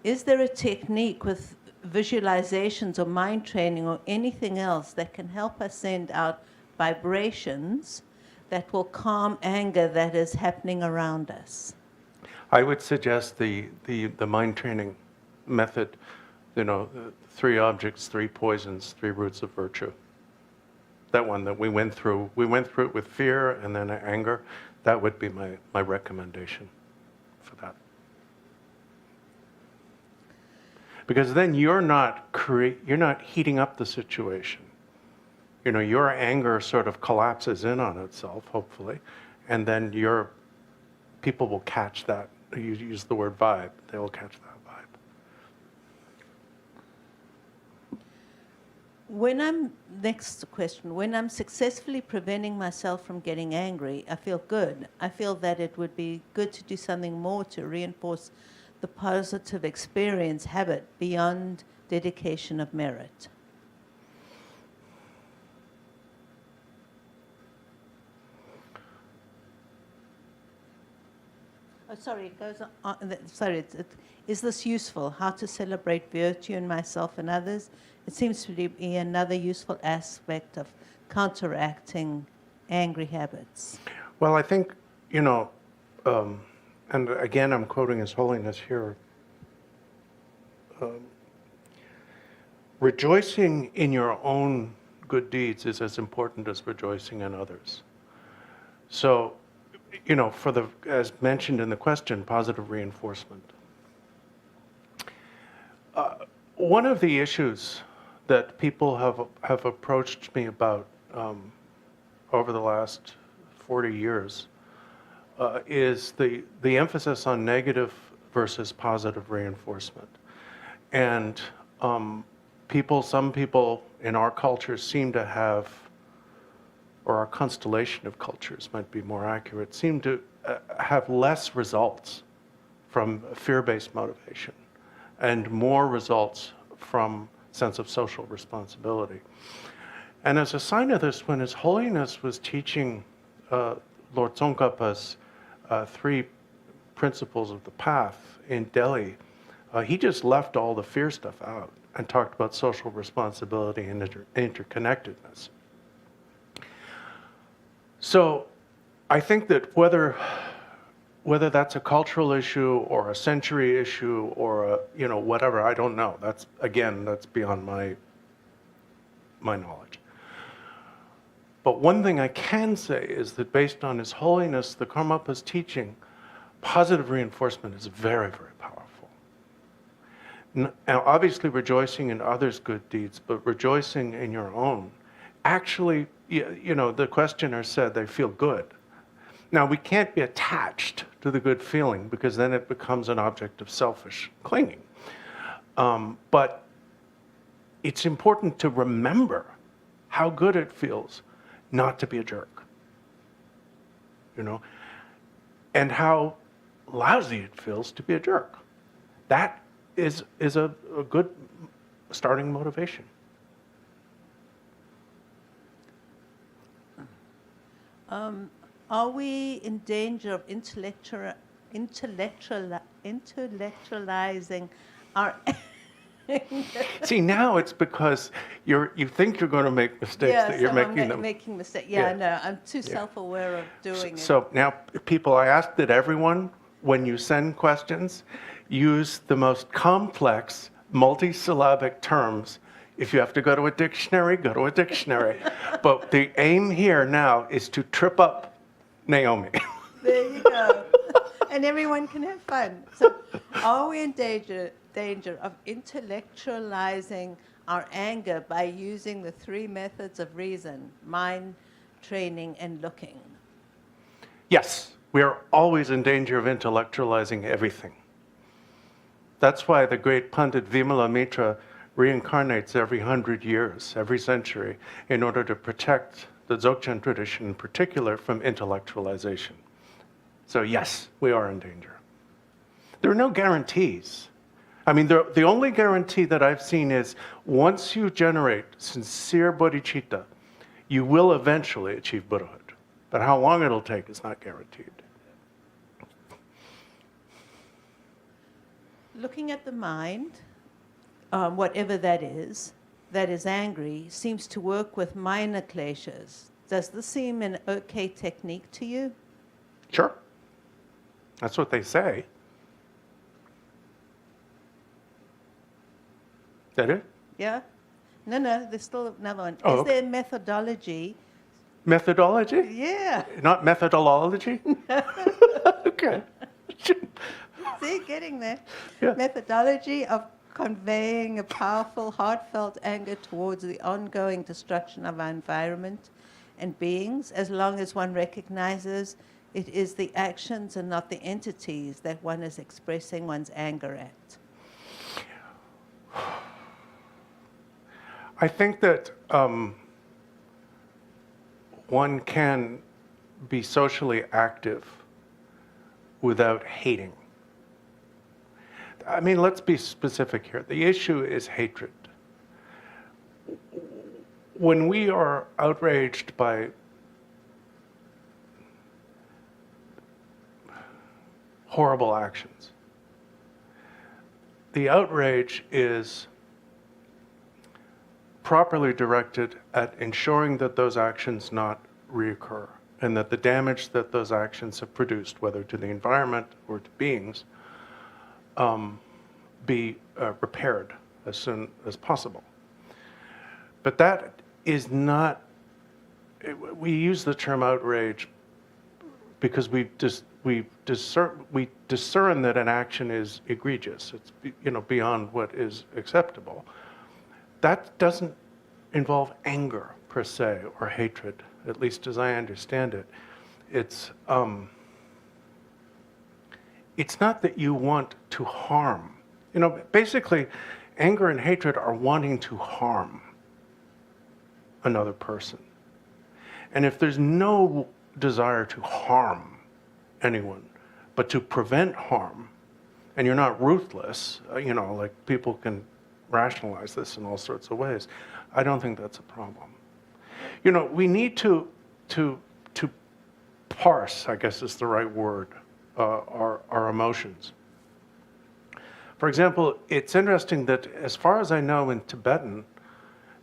Is there a technique with visualizations or mind training or anything else that can help us send out vibrations that will calm anger that is happening around us? I would suggest the mind training method, you know, 3 objects, 3 poisons, 3 roots of virtue. That one that we went through it with fear and then anger. That would be my recommendation for that. Because then you're not heating up the situation. You know, your anger sort of collapses in on itself, hopefully, and then people will catch that. You use the word vibe, they will catch that vibe. Next question, when I'm successfully preventing myself from getting angry, I feel good. I feel that it would be good to do something more to reinforce the positive experience habit beyond dedication of merit. Oh, sorry, it goes on. Sorry, is this useful? How to celebrate virtue in myself and others? It seems to be another useful aspect of counteracting angry habits. Well, I think, you know, and again, I'm quoting His Holiness here. Rejoicing in your own good deeds is as important as rejoicing in others. So, you know, as mentioned in the question, positive reinforcement. One of the issues that people have approached me about over the last 40 years is the emphasis on negative versus positive reinforcement. And some people in our culture seem to have, or our constellation of cultures might be more accurate, seem to have less results from fear-based motivation and more results from sense of social responsibility. And as a sign of this, when His Holiness was teaching Lord Tsongkhapa's 3 principles of the path in Delhi, he just left all the fear stuff out and talked about social responsibility and interconnectedness. So I think that whether that's a cultural issue or a century issue or whatever, I don't know. That's beyond my knowledge. But one thing I can say is that based on His Holiness the Karmapa's teaching, positive reinforcement is very, very powerful. Now, obviously rejoicing in others' good deeds, but rejoicing in your own. Actually, the questioner said they feel good. Now, we can't be attached to the good feeling because then it becomes an object of selfish clinging. But it's important to remember how good it feels not to be a jerk, and how lousy it feels to be a jerk. That is a good starting motivation. Are we in danger of intellectualizing our See, now it's because you think you're going to make mistakes that you're making them. making mistakes. Yeah, no, I'm too self-aware of doing it. So now, people, I ask that everyone, when you send questions, use the most complex, multisyllabic terms. If you have to go to a dictionary, go to a dictionary. But the aim here now is to trip up Naomi. There you go. And everyone can have fun. So are we in danger of intellectualizing our anger by using the 3 methods of reason: mind, training, and looking? Yes, we are always in danger of intellectualizing everything. That's why the great Pandit Vimala Mitra reincarnates every 100 years, every century, in order to protect the Dzogchen tradition in particular from intellectualization. So yes, we are in danger. There are no guarantees. I mean, the only guarantee that I've seen is once you generate sincere bodhicitta, you will eventually achieve Buddhahood. But how long it'll take is not guaranteed. Looking at the mind, whatever that is angry, seems to work with minor kleshas. Does this seem an okay technique to you? Sure. That's what they say. Is that it? Yeah? No, there's still another one. Oh, Is okay. there methodology? Methodology? Yeah. Not methodology? Okay. See, getting there. Yeah. Methodology of conveying a powerful, heartfelt anger towards the ongoing destruction of our environment and beings, as long as one recognizes it is the actions and not the entities that one is expressing one's anger at. I think that one can be socially active without hating. I mean, let's be specific here. The issue is hatred. When we are outraged by horrible actions, the outrage is properly directed at ensuring that those actions not reoccur and that the damage that those actions have produced, whether to the environment or to beings, be repaired as soon as possible. But that is not, we use the term outrage because we discern that an action is egregious. It's beyond what is acceptable. That doesn't involve anger per se or hatred, at least as I understand it. it's not that you want to harm. You know, basically, anger and hatred are wanting to harm another person. And if there's no desire to harm anyone, but to prevent harm, and you're not ruthless, you know, like people can rationalize this in all sorts of ways, I don't think that's a problem. You know, we need to parse, I guess is the right word, our emotions. For example, it's interesting that as far as I know in Tibetan,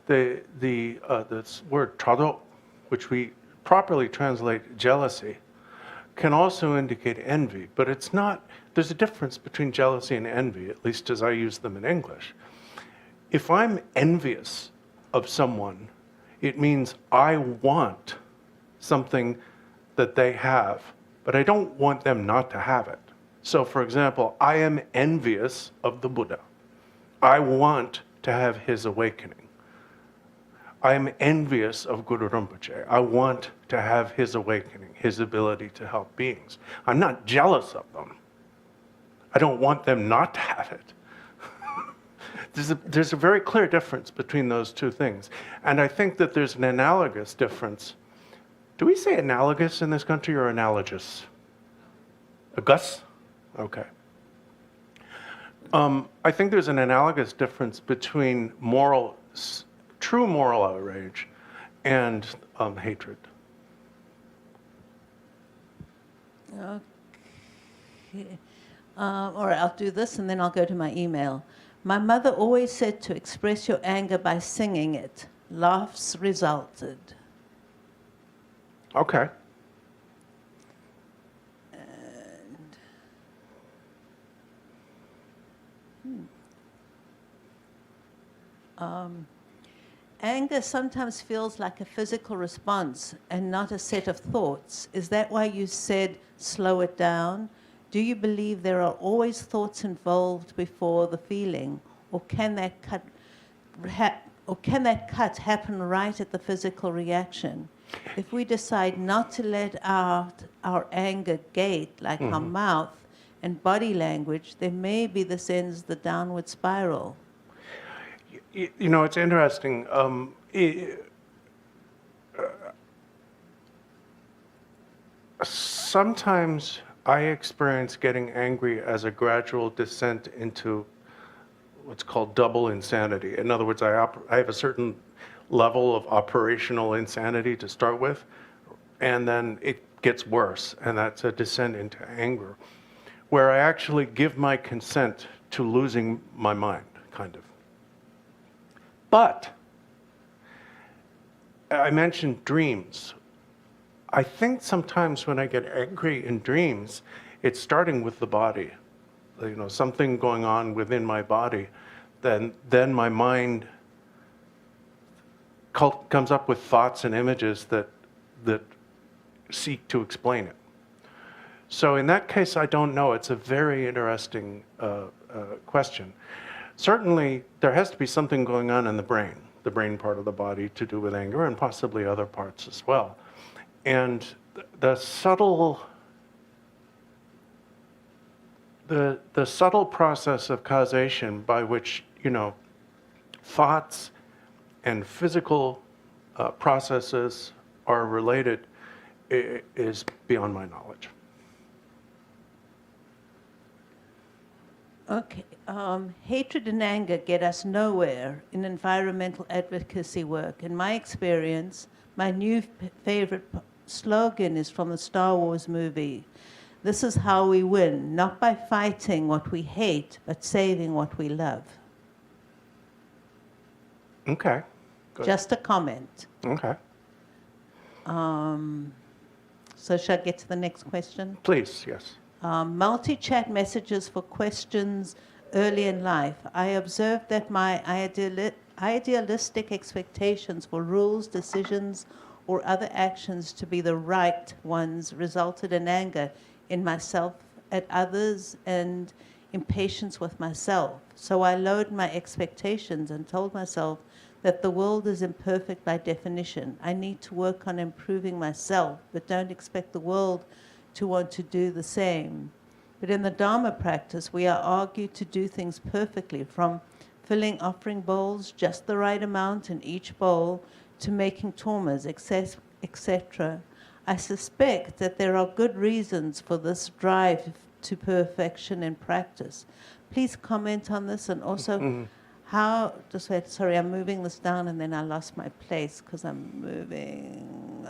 this word chado, which we properly translate jealousy, can also indicate envy, but it's not, there's a difference between jealousy and envy, at least as I use them in English. If I'm envious of someone, it means I want something that they have, but I don't want them not to have it. So for example, I am envious of the Buddha. I want to have his awakening. I am envious of Guru Rinpoche. I want to have his awakening, his ability to help beings. I'm not jealous of them. I don't want them not to have it. There's a very clear difference between those two things. And I think that there's an analogous difference. Do we say analogous in this country or analogous? A Gus? Okay. I think there's an analogous difference between true moral outrage and hatred. Okay. All right, I'll do this and then I'll go to my email. My mother always said to express your anger by singing it. Laughs resulted. Okay. Anger sometimes feels like a physical response and not a set of thoughts. Is that why you said slow it down? Do you believe there are always thoughts involved before the feeling, or can that cut happen right at the physical reaction? If we decide not to let out our anger gate, like our mouth and body language, then maybe this ends the downward spiral. You know, it's interesting. Sometimes I experience getting angry as a gradual descent into what's called double insanity. In other words, I have a certain level of operational insanity to start with, and then it gets worse, and that's a descent into anger, where I actually give my consent to losing my mind, kind of. But I mentioned dreams. I think sometimes when I get angry in dreams, it's starting with the body. You know, something going on within my body. Then my mind comes up with thoughts and images that seek to explain it. So in that case, I don't know. It's a very interesting question. Certainly, there has to be something going on in the brain part of the body, to do with anger, and possibly other parts as well. And the subtle process of causation by which, you know, thoughts and physical processes are related is beyond my knowledge. Okay. Hatred and anger get us nowhere in environmental advocacy work. In my experience, my new favorite slogan is from the Star Wars movie. This is how we win, not by fighting what we hate, but saving what we love. Okay. Good. Just a comment. Okay. So shall I get to the next question? Please, yes. Multi-chat messages for questions early in life. I observed that my idealistic expectations for rules, decisions, or other actions to be the right ones resulted in anger in myself at others and impatience with myself. So I lowered my expectations and told myself that the world is imperfect by definition. I need to work on improving myself, but don't expect the world to want to do the same. But in the Dharma practice, we are argued to do things perfectly, from filling offering bowls just the right amount in each bowl to making tormas, etc. I suspect that there are good reasons for this drive to perfection in practice. Please comment on this, and also how, just wait, sorry, I'm moving this down and then I lost my place because I'm moving.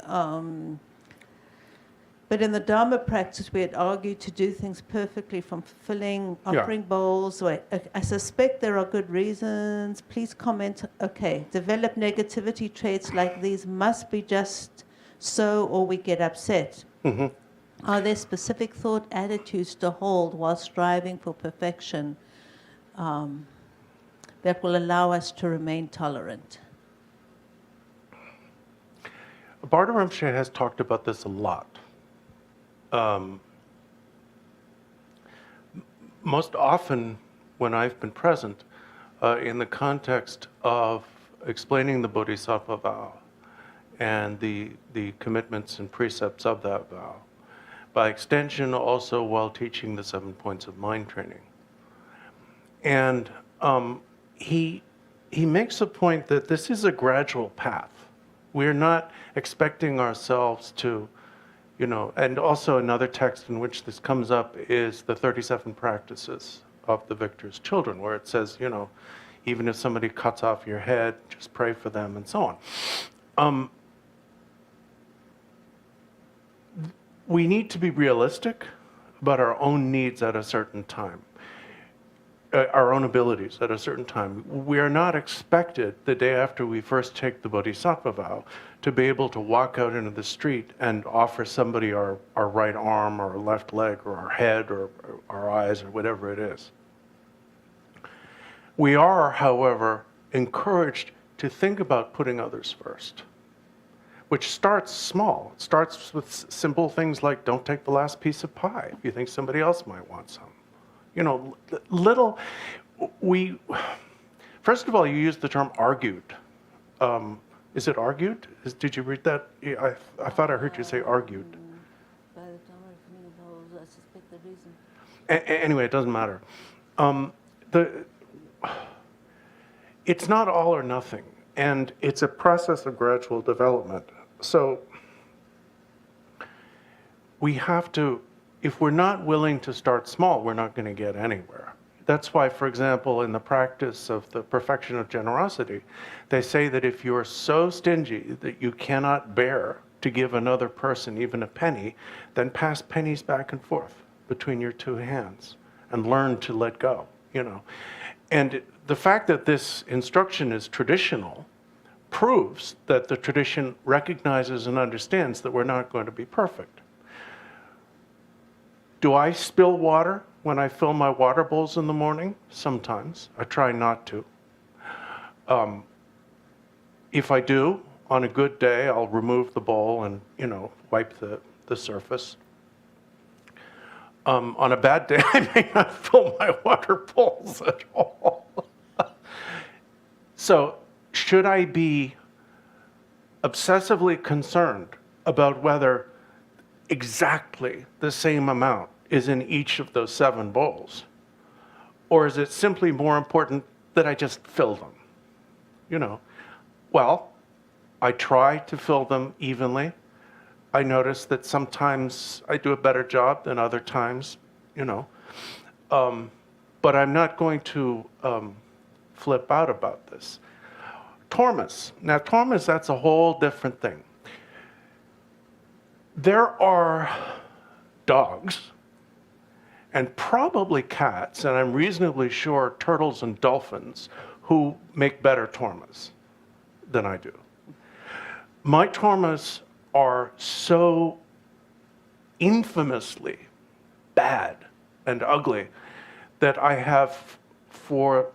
But in the Dharma practice, we had argued to do things perfectly, from filling offering bowls. Wait, I suspect there are good reasons. Please comment. Okay, develop negativity traits like these must be just so, or we get upset. Are there specific thought attitudes to hold while striving for perfection that will allow us to remain tolerant? Rinpoche has talked about this a lot. Most often when I've been present in the context of explaining the Bodhisattva vow and the commitments and precepts of that vow, by extension also while teaching the 7 points of mind training. And he makes a point that this is a gradual path. We're not expecting ourselves to, and also another text in which this comes up is the 37 practices of the victor's children, where it says, even if somebody cuts off your head, just pray for them, and so on. We need to be realistic about our own needs at a certain time, our own abilities at a certain time. We are not expected the day after we first take the Bodhisattva vow to be able to walk out into the street and offer somebody our right arm or our left leg or our head or our eyes or whatever it is. We are, however, encouraged to think about putting others first, which starts small. It starts with simple things like don't take the last piece of pie if you think somebody else might want some. First of all, you use the term argued. Is it argued? Did you read that? I thought I heard you say argued. By the time I'm filling the bowls, I suspect the reason. Anyway, it doesn't matter. It's not all or nothing, and it's a process of gradual development. So we have to, if we're not willing to start small, we're not going to get anywhere. That's why, for example, in the practice of the perfection of generosity, they say that if you're so stingy that you cannot bear to give another person even a penny, then pass pennies back and forth between your two hands and learn to let go, And the fact that this instruction is traditional proves that the tradition recognizes and understands that we're not going to be perfect. Do I spill water when I fill my water bowls in the morning? Sometimes. I try not to. If I do, on a good day, I'll remove the bowl and, wipe the surface. On a bad day, I may not fill my water bowls at all. So, should I be obsessively concerned about whether exactly the same amount is in each of those 7 bowls? Or is it simply more important that I just fill them? Well, I try to fill them evenly. I notice that sometimes I do a better job than other times, but I'm not going to flip out about this. Tormas. Now, tormas, that's a whole different thing. There are dogs, and probably cats, and I'm reasonably sure turtles and dolphins, who make better tormas than I do. My tormas are so infamously bad and ugly that I have, for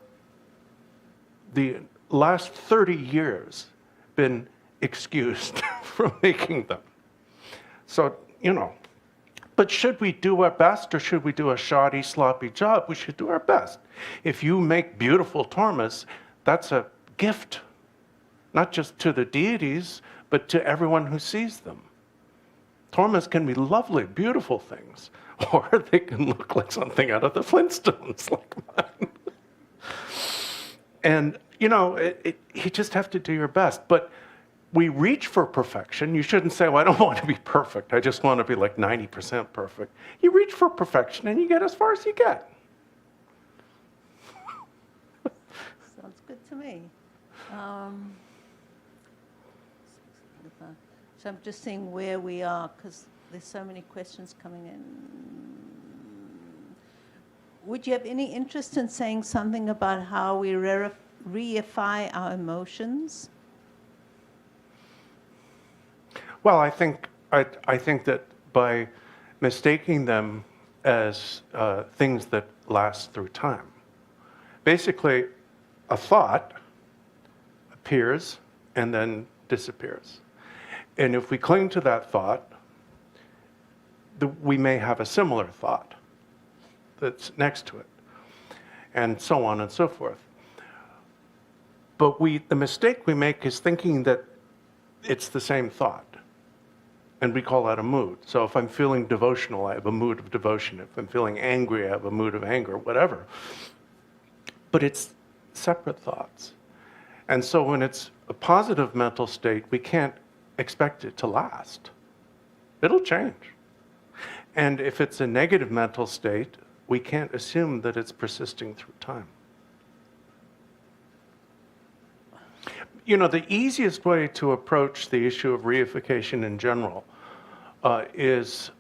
the last 30 years, been excused from making them. So, but should we do our best, or should we do a shoddy, sloppy job? We should do our best. If you make beautiful tormas, that's a gift not just to the deities, but to everyone who sees them. Torments can be lovely, beautiful things, or they can look like something out of the Flintstones, like mine. And, you know, you just have to do your best. But we reach for perfection. You shouldn't say, well, I don't want to be perfect. I just want to be like 90% perfect. You reach for perfection and you get as far as you get. Sounds good to me. So I'm just seeing where we are, because there's so many questions coming in. Would you have any interest in saying something about how we reify our emotions? Well, I think that by mistaking them as things that last through time, basically a thought appears and then disappears. And if we cling to that thought, we may have a similar thought that's next to it, and so on and so forth. But the mistake we make is thinking that it's the same thought. And we call that a mood. So if I'm feeling devotional, I have a mood of devotion. If I'm feeling angry, I have a mood of anger, whatever. But it's separate thoughts. And so when it's a positive mental state, we can't expect it to last. It'll change. And if it's a negative mental state, we can't assume that it's persisting through time. You know, the easiest way to approach the issue of reification in general is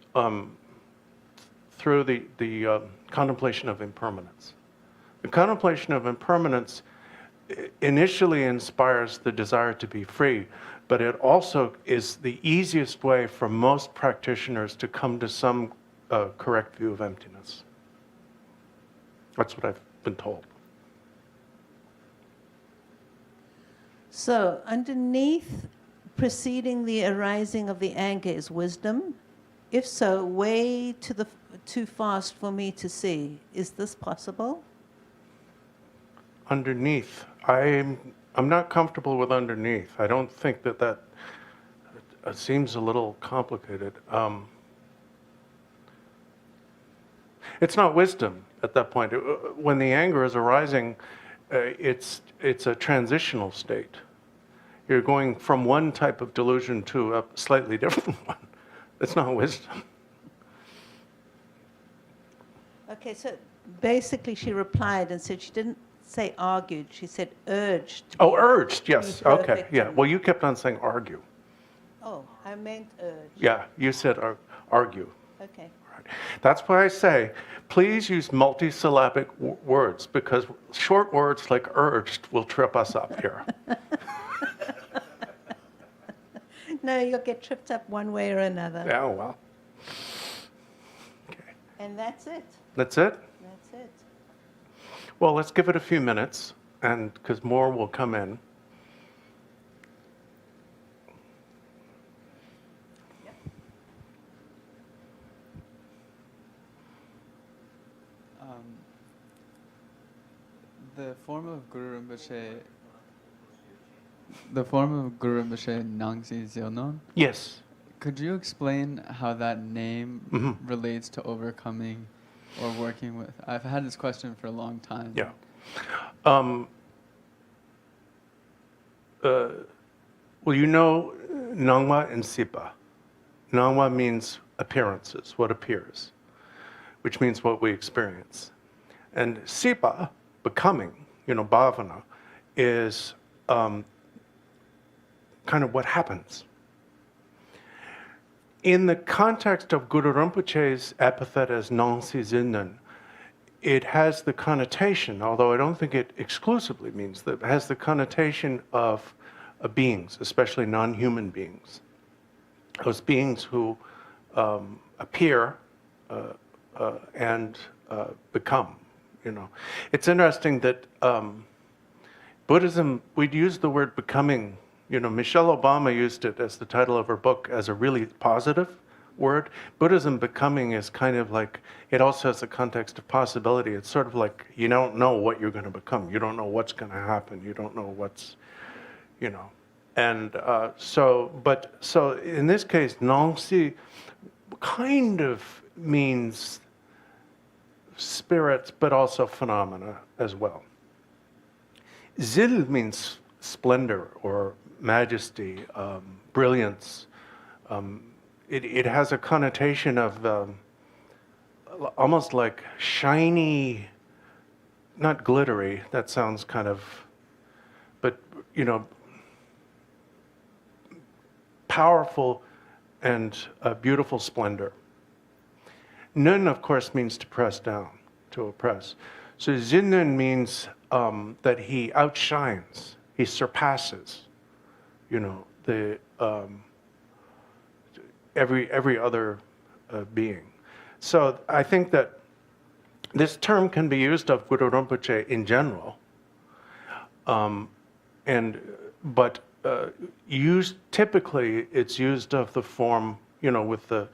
through the contemplation of impermanence. The contemplation of impermanence initially inspires the desire to be free, but it also is the easiest way for most practitioners to come to some correct view of emptiness. That's what I've been told. So underneath preceding the arising of the anger is wisdom. If so, way too fast for me to see. Is this possible? Underneath, I'm not comfortable with underneath. I don't think that seems a little complicated. It's not wisdom at that point. When the anger is arising, it's a transitional state. You're going from one type of delusion to a slightly different one. It's not wisdom. Okay, so basically she replied and said she didn't say argued, she said urged. Oh, urged, yes. Be Okay, perfect yeah. and- Well, you kept on saying argue. Oh, I meant urged. Yeah, you said argue. Okay. Right. That's why I say, please use multisyllabic words, because short words like urged will trip us up here. No, you'll get tripped up one way or another. Yeah, well. Okay. And that's it. That's it? That's it. Well, let's give it a few minutes, and because more will come in. The form of Guru Rinpoche, Nangsi Zilnon, Yes. could you explain how that name Mhm. relates to overcoming or working with? I've had this question for a long time. Yeah. Well, you know Nangwa and Sipa. Nangwa means appearances, what appears, which means what we experience. And Sipa, becoming, bhavana, is kind of what happens. In the context of Guru Rinpoche's epithet as Nangsi Zinnan, it has the connotation, although I don't think it exclusively means that, it has the connotation of beings, especially non-human beings. Those beings who appear and become. It's interesting that Buddhism, we'd use the word becoming. Michelle Obama used it as the title of her book as a really positive word. Buddhism becoming is kind of like, it also has a context of possibility. It's sort of like you don't know what you're going to become. You don't know what's going to happen. You don't know what's, And so in this case, Nongsi kind of means spirits, but also phenomena as well. Zil means splendor or majesty, brilliance. It has a connotation of almost like shiny, not glittery, that sounds kind of, but, you know, powerful and beautiful splendor. Nun, of course, means to press down, to oppress. So Zinnun means that he outshines, he surpasses, you know, the every other being. So I think that this term can be used of Guru Rinpoche in general, but typically it's used of the form, you know, with the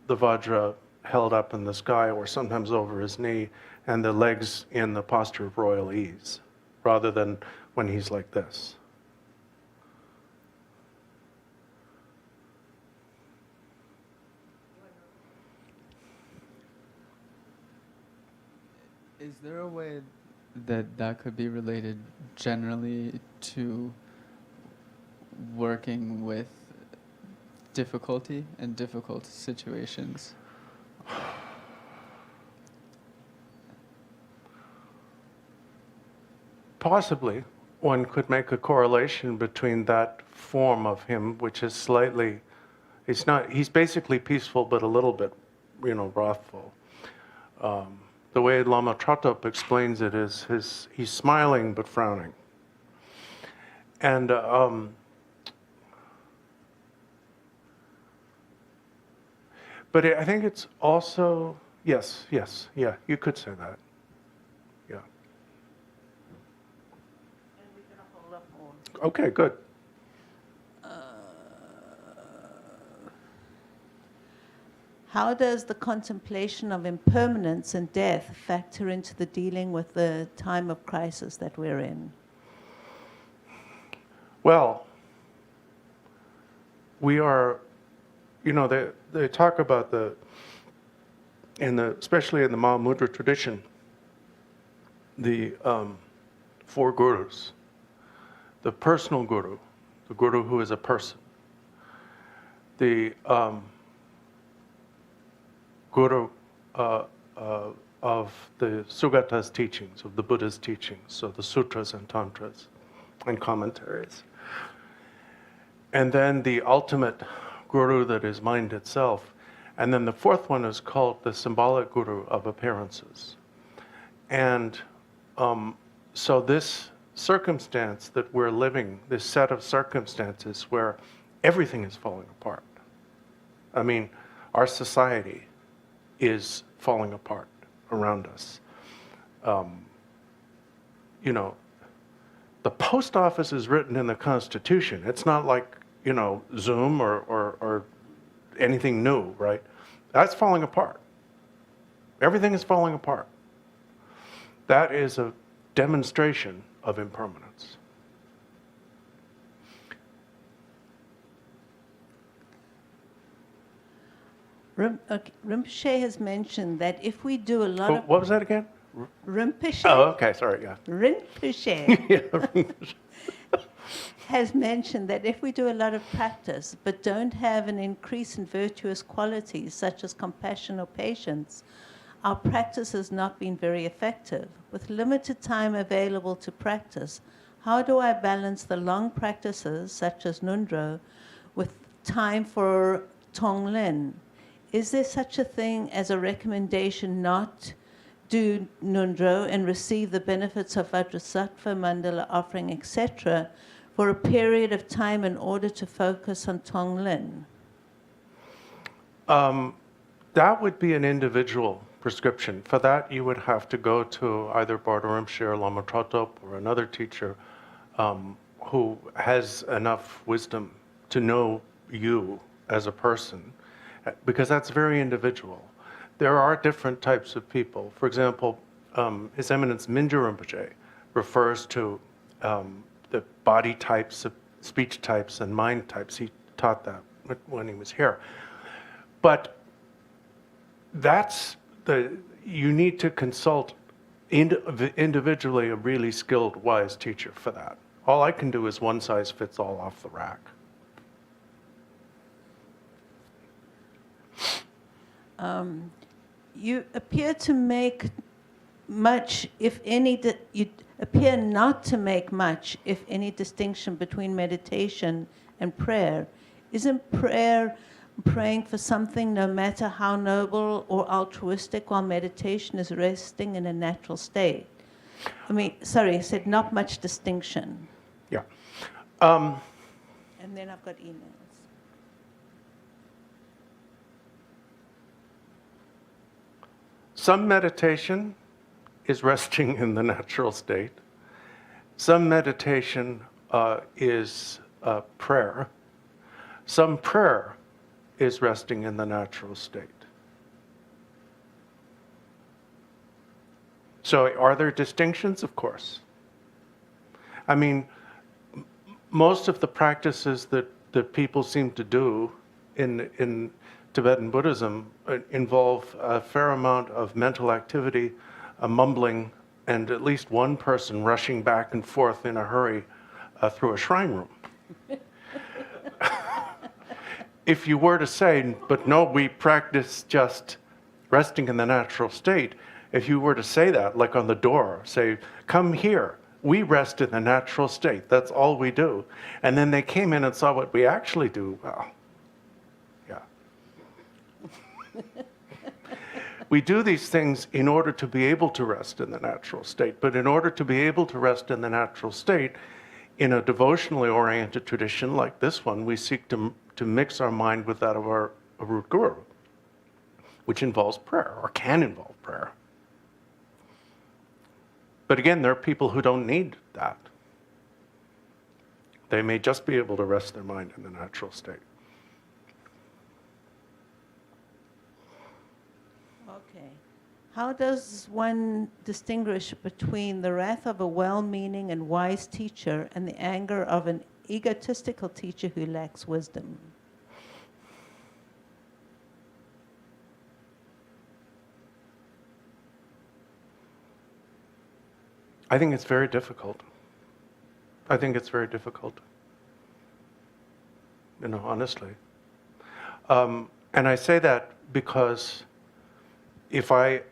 Vajra held up in the sky or sometimes over his knee, and the legs in the posture of royal ease, rather than when he's like this. Is there a way that could be related generally to working with difficulty and difficult situations? Possibly, one could make a correlation between that form of him, which is slightly, he's basically peaceful, but a little bit, you know, wrathful. The way Lama Tratop explains it is he's smiling but frowning. And but I think it's also, yes, yeah, you could say that. Yeah. And we're going to hold up more. Okay, good. How does the contemplation of impermanence and death factor into the dealing with the time of crisis that we're in? Well, we are, you know, they talk about especially in the Mahamudra tradition, the 4 gurus. The personal guru, the guru who is a person. The guru of the Sugata's teachings, of the Buddha's teachings, so the sutras and tantras and commentaries. And then the ultimate guru that is mind itself. And then the 4th one is called the symbolic guru of appearances. And so this circumstance that we're living, this set of circumstances where everything is falling apart. I mean, our society is falling apart around us. You know, the post office is written in the Constitution. It's not like, you know, Zoom or anything new, right? That's falling apart. Everything is falling apart. That is a demonstration of impermanence. Rinpoche has mentioned that if we do a lot of... What was that again? Rinpoche? Oh, okay, sorry, yeah. Rinpoche Yeah. has mentioned that if we do a lot of practice but don't have an increase in virtuous qualities such as compassion or patience, our practice has not been very effective. With limited time available to practice, how do I balance the long practices such as Nundro with time for Tonglen? Is there such a thing as a recommendation not do Nundro and receive the benefits of Vajrasattva, Mandala offering, etc., for a period of time in order to focus on Tonglen? That would be an individual prescription. For that, you would have to go to either Bardo Rinpoche or Lama Tratop or another teacher who has enough wisdom to know you as a person, because that's very individual. There are different types of people. For example, His Eminence Mingyur Rinpoche refers to the body types speech types and mind types. He taught that when he was here. But you need to consult individually a really skilled, wise teacher for that. All I can do is one size fits all off the rack. You appear to make much, if any, you appear not to make much, if any, distinction between meditation and prayer. Isn't prayer praying for something, no matter how noble or altruistic, while meditation is resting in a natural state? I said not much distinction. Yeah. And then I've got emails. Some meditation is resting in the natural state. Some meditation is prayer. Some prayer is resting in the natural state. So are there distinctions? Of course. I mean, most of the practices that people seem to do in Tibetan Buddhism involve a fair amount of mental activity, a mumbling, and at least one person rushing back and forth in a hurry through a shrine room. If you were to say, but no, we practice just resting in the natural state, if you were to say that, like on the door, say, come here, we rest in the natural state, that's all we do. And then they came in and saw what we actually do, well, yeah. We do these things in order to be able to rest in the natural state, but in order to be able to rest in the natural state, in a devotionally oriented tradition like this one, we seek to mix our mind with that of our root guru, which involves prayer, or can involve prayer. But again, there are people who don't need that. They may just be able to rest their mind in the natural state. Okay. How does one distinguish between the wrath of a well-meaning and wise teacher and the anger of an egotistical teacher who lacks wisdom? I think it's very difficult. I think it's very difficult. Honestly. And I say that because if I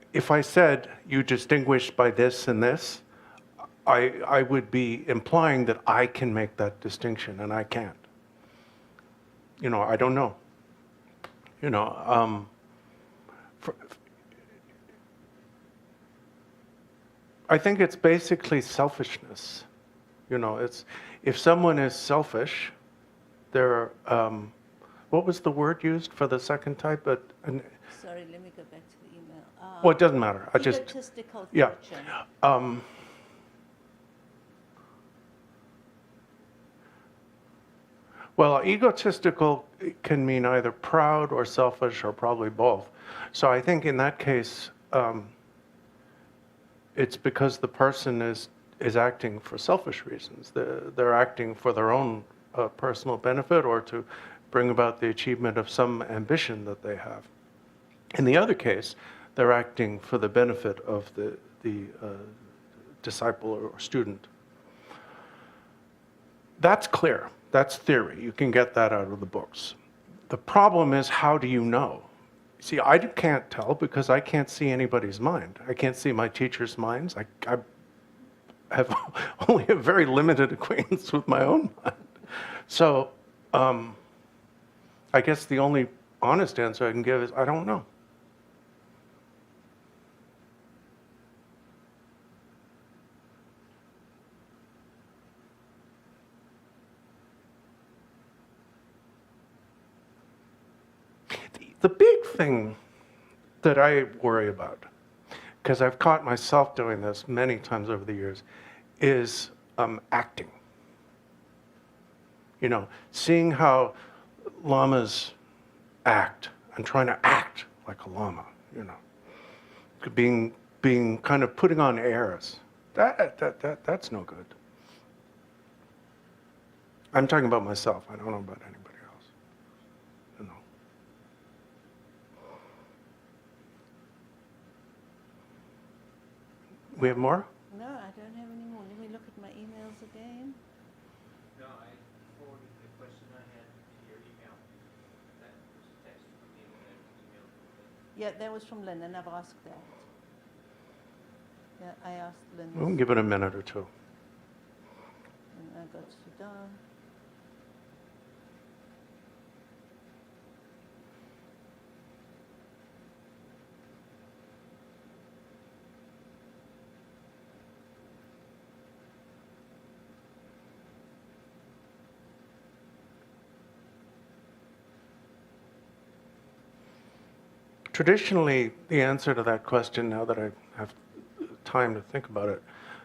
said you distinguish by this and this, I would be implying that I can make that distinction, and I can't. I don't know. I think it's basically selfishness. It's if someone is selfish, they're what was the word used for the second type? Sorry, let me go back to the email. Well, it doesn't matter. Egotistical Yeah. teacher. Well, egotistical can mean either proud or selfish or probably both. So I think in that case, it's because the person is acting for selfish reasons. They're acting for their own personal benefit or to bring about the achievement of some ambition that they have. In the other case, they're acting for the benefit of the disciple or student. That's clear. That's theory. You can get that out of the books. The problem is, how do you know? See, I can't tell because I can't see anybody's mind. I can't see my teacher's minds. I have only a very limited acquaintance with my own mind. So I guess the only honest answer I can give is, I don't know. The big thing that I worry about, because I've caught myself doing this many times over the years, is acting. Seeing how lamas act and trying to act like a lama, being kind of putting on airs. That's no good. I'm talking about myself. I don't know about anybody else. You know. We have more? No, I don't have any more. Let me look at my emails again. No, I forwarded the question I had to your email. That was a text from me and an email from Yeah, that was from Lynn, and I've asked that. Yeah, I asked Lynn. We can give it a minute or two. And I got Sudan. Traditionally, the answer to that question, now that I have time to think about it,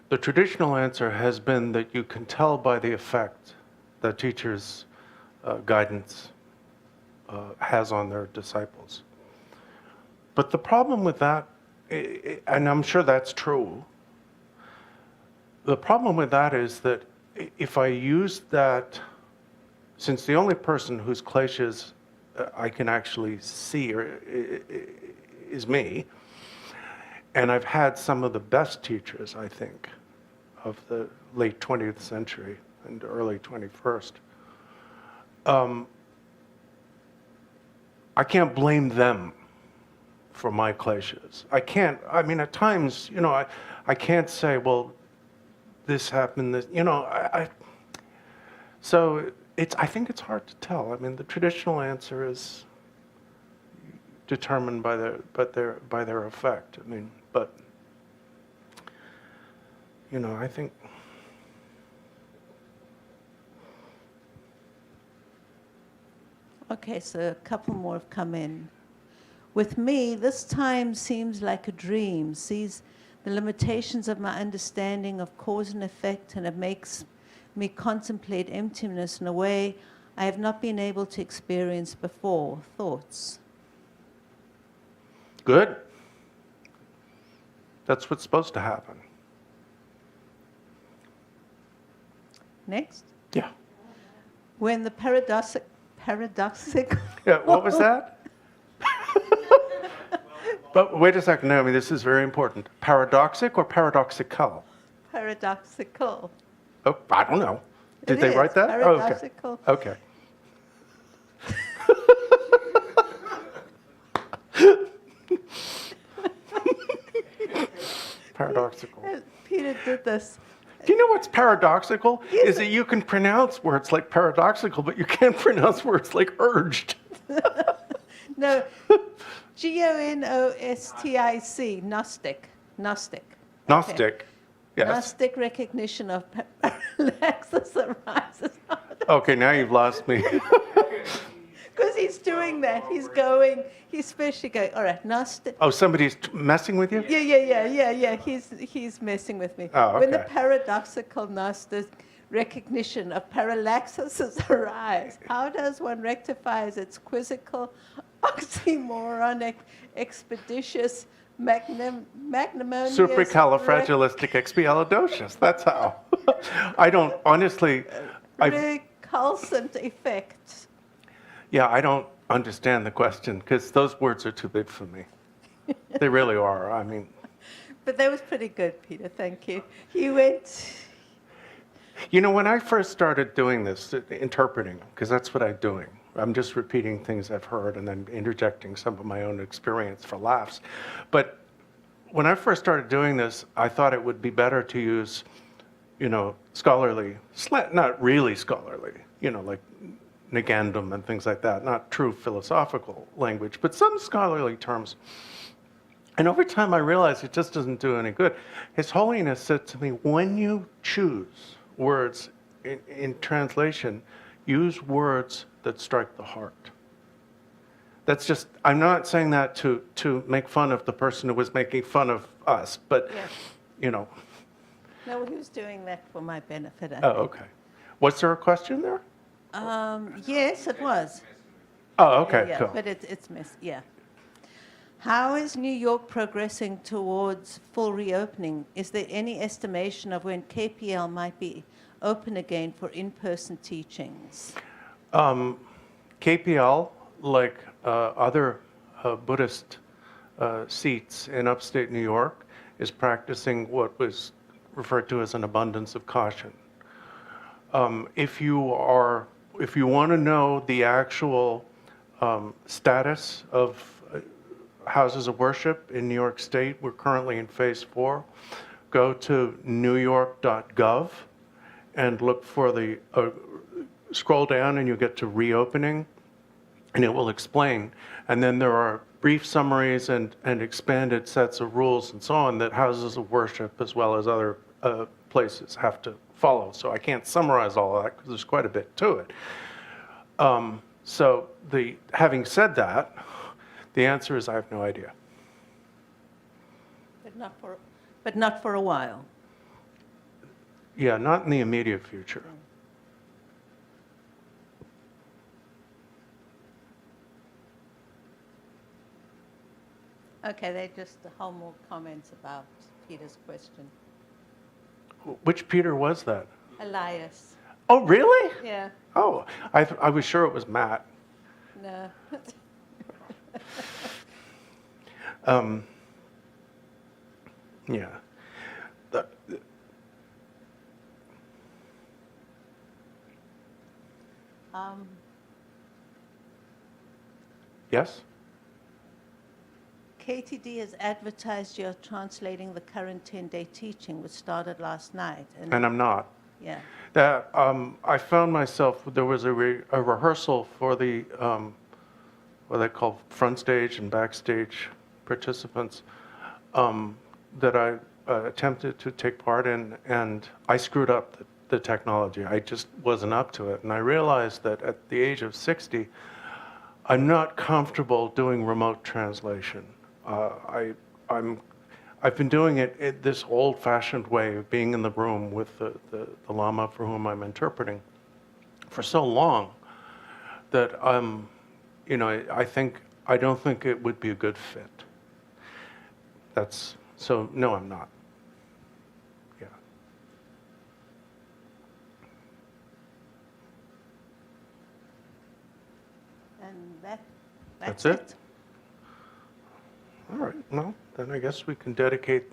the traditional answer has been that you can tell by the effect that teachers' guidance has on their disciples. But the problem with that, and I'm sure that's true, the problem with that is that if I use that, since the only person whose kleshas I can actually see is me, and I've had some of the best teachers, I think, of the late 20th century and early 21st. I can't blame them for my kleshas. I mean, at times, you know, I can't say, well, this happened, this, you know, so I think it's hard to tell. I mean, the traditional answer is determined by their effect. I mean, but, you know, I think, Okay, so a couple more have come in. With me, this time seems like a dream, sees the limitations of my understanding of cause and effect, and it makes me contemplate emptiness in a way I have not been able to experience before. Thoughts? good. That's what's supposed to happen. Next. Yeah. When the paradoxic Yeah, what was that? But wait a second, Naomi, this is very important. Paradoxic or paradoxical? paradoxical. Oh, I don't know. Did It they is write that? Oh, okay. paradoxical. Okay. Paradoxical. Peter did this. Do you know what's paradoxical? Yes. Is that you can pronounce words like paradoxical, but you can't pronounce words like urged. No, Gnostic, Gnostic. Gnostic. Gnostic. Yes. Gnostic recognition of parallaxis arises. Okay, now you've lost me. Because he's doing that. He's going, he's especially going, all right, Gnostic. Oh, somebody's messing with you? Yeah. He's messing with me. Oh, When the okay. paradoxical Gnostic recognition of parallaxis arise, how does one rectify its quizzical, oxymoronic, expeditious, magnanimous... Supercalifragilisticexpialidocious. That's how. I don't, honestly, recalcitrant effects. yeah, I don't understand the question because those words are too big for me. They really are. I mean, But that was pretty good, Peter. Thank you. You went... you know, when I first started doing this, interpreting, because that's what I'm doing. I'm just repeating things I've heard and then interjecting some of my own experience for laughs. But when I first started doing this, I thought it would be better to use, you know, scholarly, not really scholarly, you know, like negandum and things like that, not true philosophical language, but some scholarly terms. And over time, I realized it just doesn't do any good. His Holiness said to me, when you choose words in translation, use words that strike the heart. That's just, I'm not saying that to make fun of the person who was making fun of us, but, Yeah. you know. No, he was doing that for my benefit. I Oh, think. okay. Was there a question there? Yes, it was. Oh, okay, Yeah, cool. but it's missed, yeah. How is New York progressing towards full reopening? Is there any estimation of when KPL might be open again for in-person teachings? KPL, like other Buddhist seats in upstate New York, is practicing what was referred to as an abundance of caution. If you want to know the actual status of houses of worship in New York State, we're currently in phase 4. Go to newyork.gov and look for the, scroll down and you get to reopening, and it will explain. And then there are brief summaries and expanded sets of rules and so on that houses of worship as well as other places have to follow. So I can't summarize all of that because there's quite a bit to it. So having said that, the answer is I have no idea. But not for a while. Yeah, not in the immediate future. Okay, they're just a whole more comments about Peter's question. Which Peter was that? Elias. Oh, really? Yeah. Oh, I was sure it was Matt. No. Yeah. Yes? KTD has advertised you're translating the current 10-day teaching, which started last night. And I'm not. Yeah. That I found myself, there was a rehearsal for the, what they call front stage and backstage participants that I attempted to take part in, and I screwed up the technology. I just wasn't up to it. And I realized that at the age of 60, I'm not comfortable doing remote translation. I've been doing it this old-fashioned way of being in the room with the Lama for whom I'm interpreting for so long that I don't think it would be a good fit. So no, I'm not. Yeah. And That's it? All right, well, then I guess we can dedicate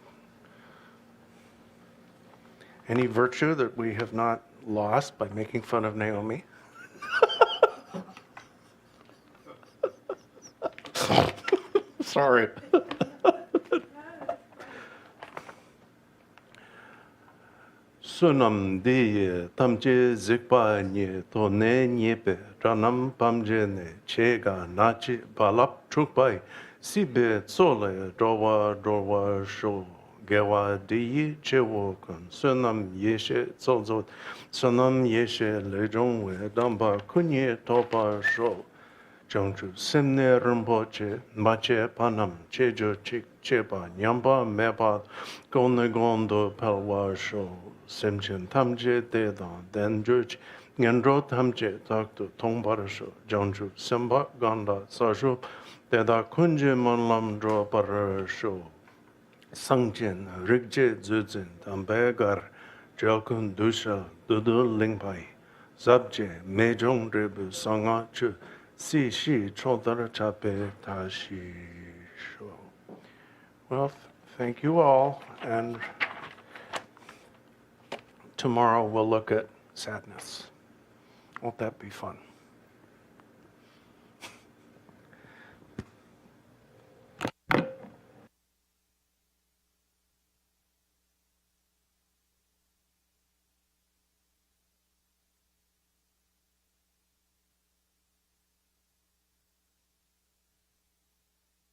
any virtue that we have not lost by making fun of Naomi. Sorry. Sunam diye tamje zikpa nye to ne nyepe ranam pamje ne chega nachi balap chukpai sibe tsole drowa sho gewa diyi chewo kun sunam yeshe tsozo sunam yeshe lejong we damba kunye topa sho Jongchu semne rinpoche mache panam chejo chik cheba nyamba meba gone gondo pelwa sho semchen tamje dedan denjuch ngendro tamje taktu tongbar sho Jongchu semba ganda sasho deda kunje manlam dro par sho sangchen rigje zuzin tambegar jokun dusha dudu lingpai zabje mejong rebu sanga chu Si shi chodara chape tashi sho. Well, thank you all, and tomorrow we'll look at sadness. Won't that be fun?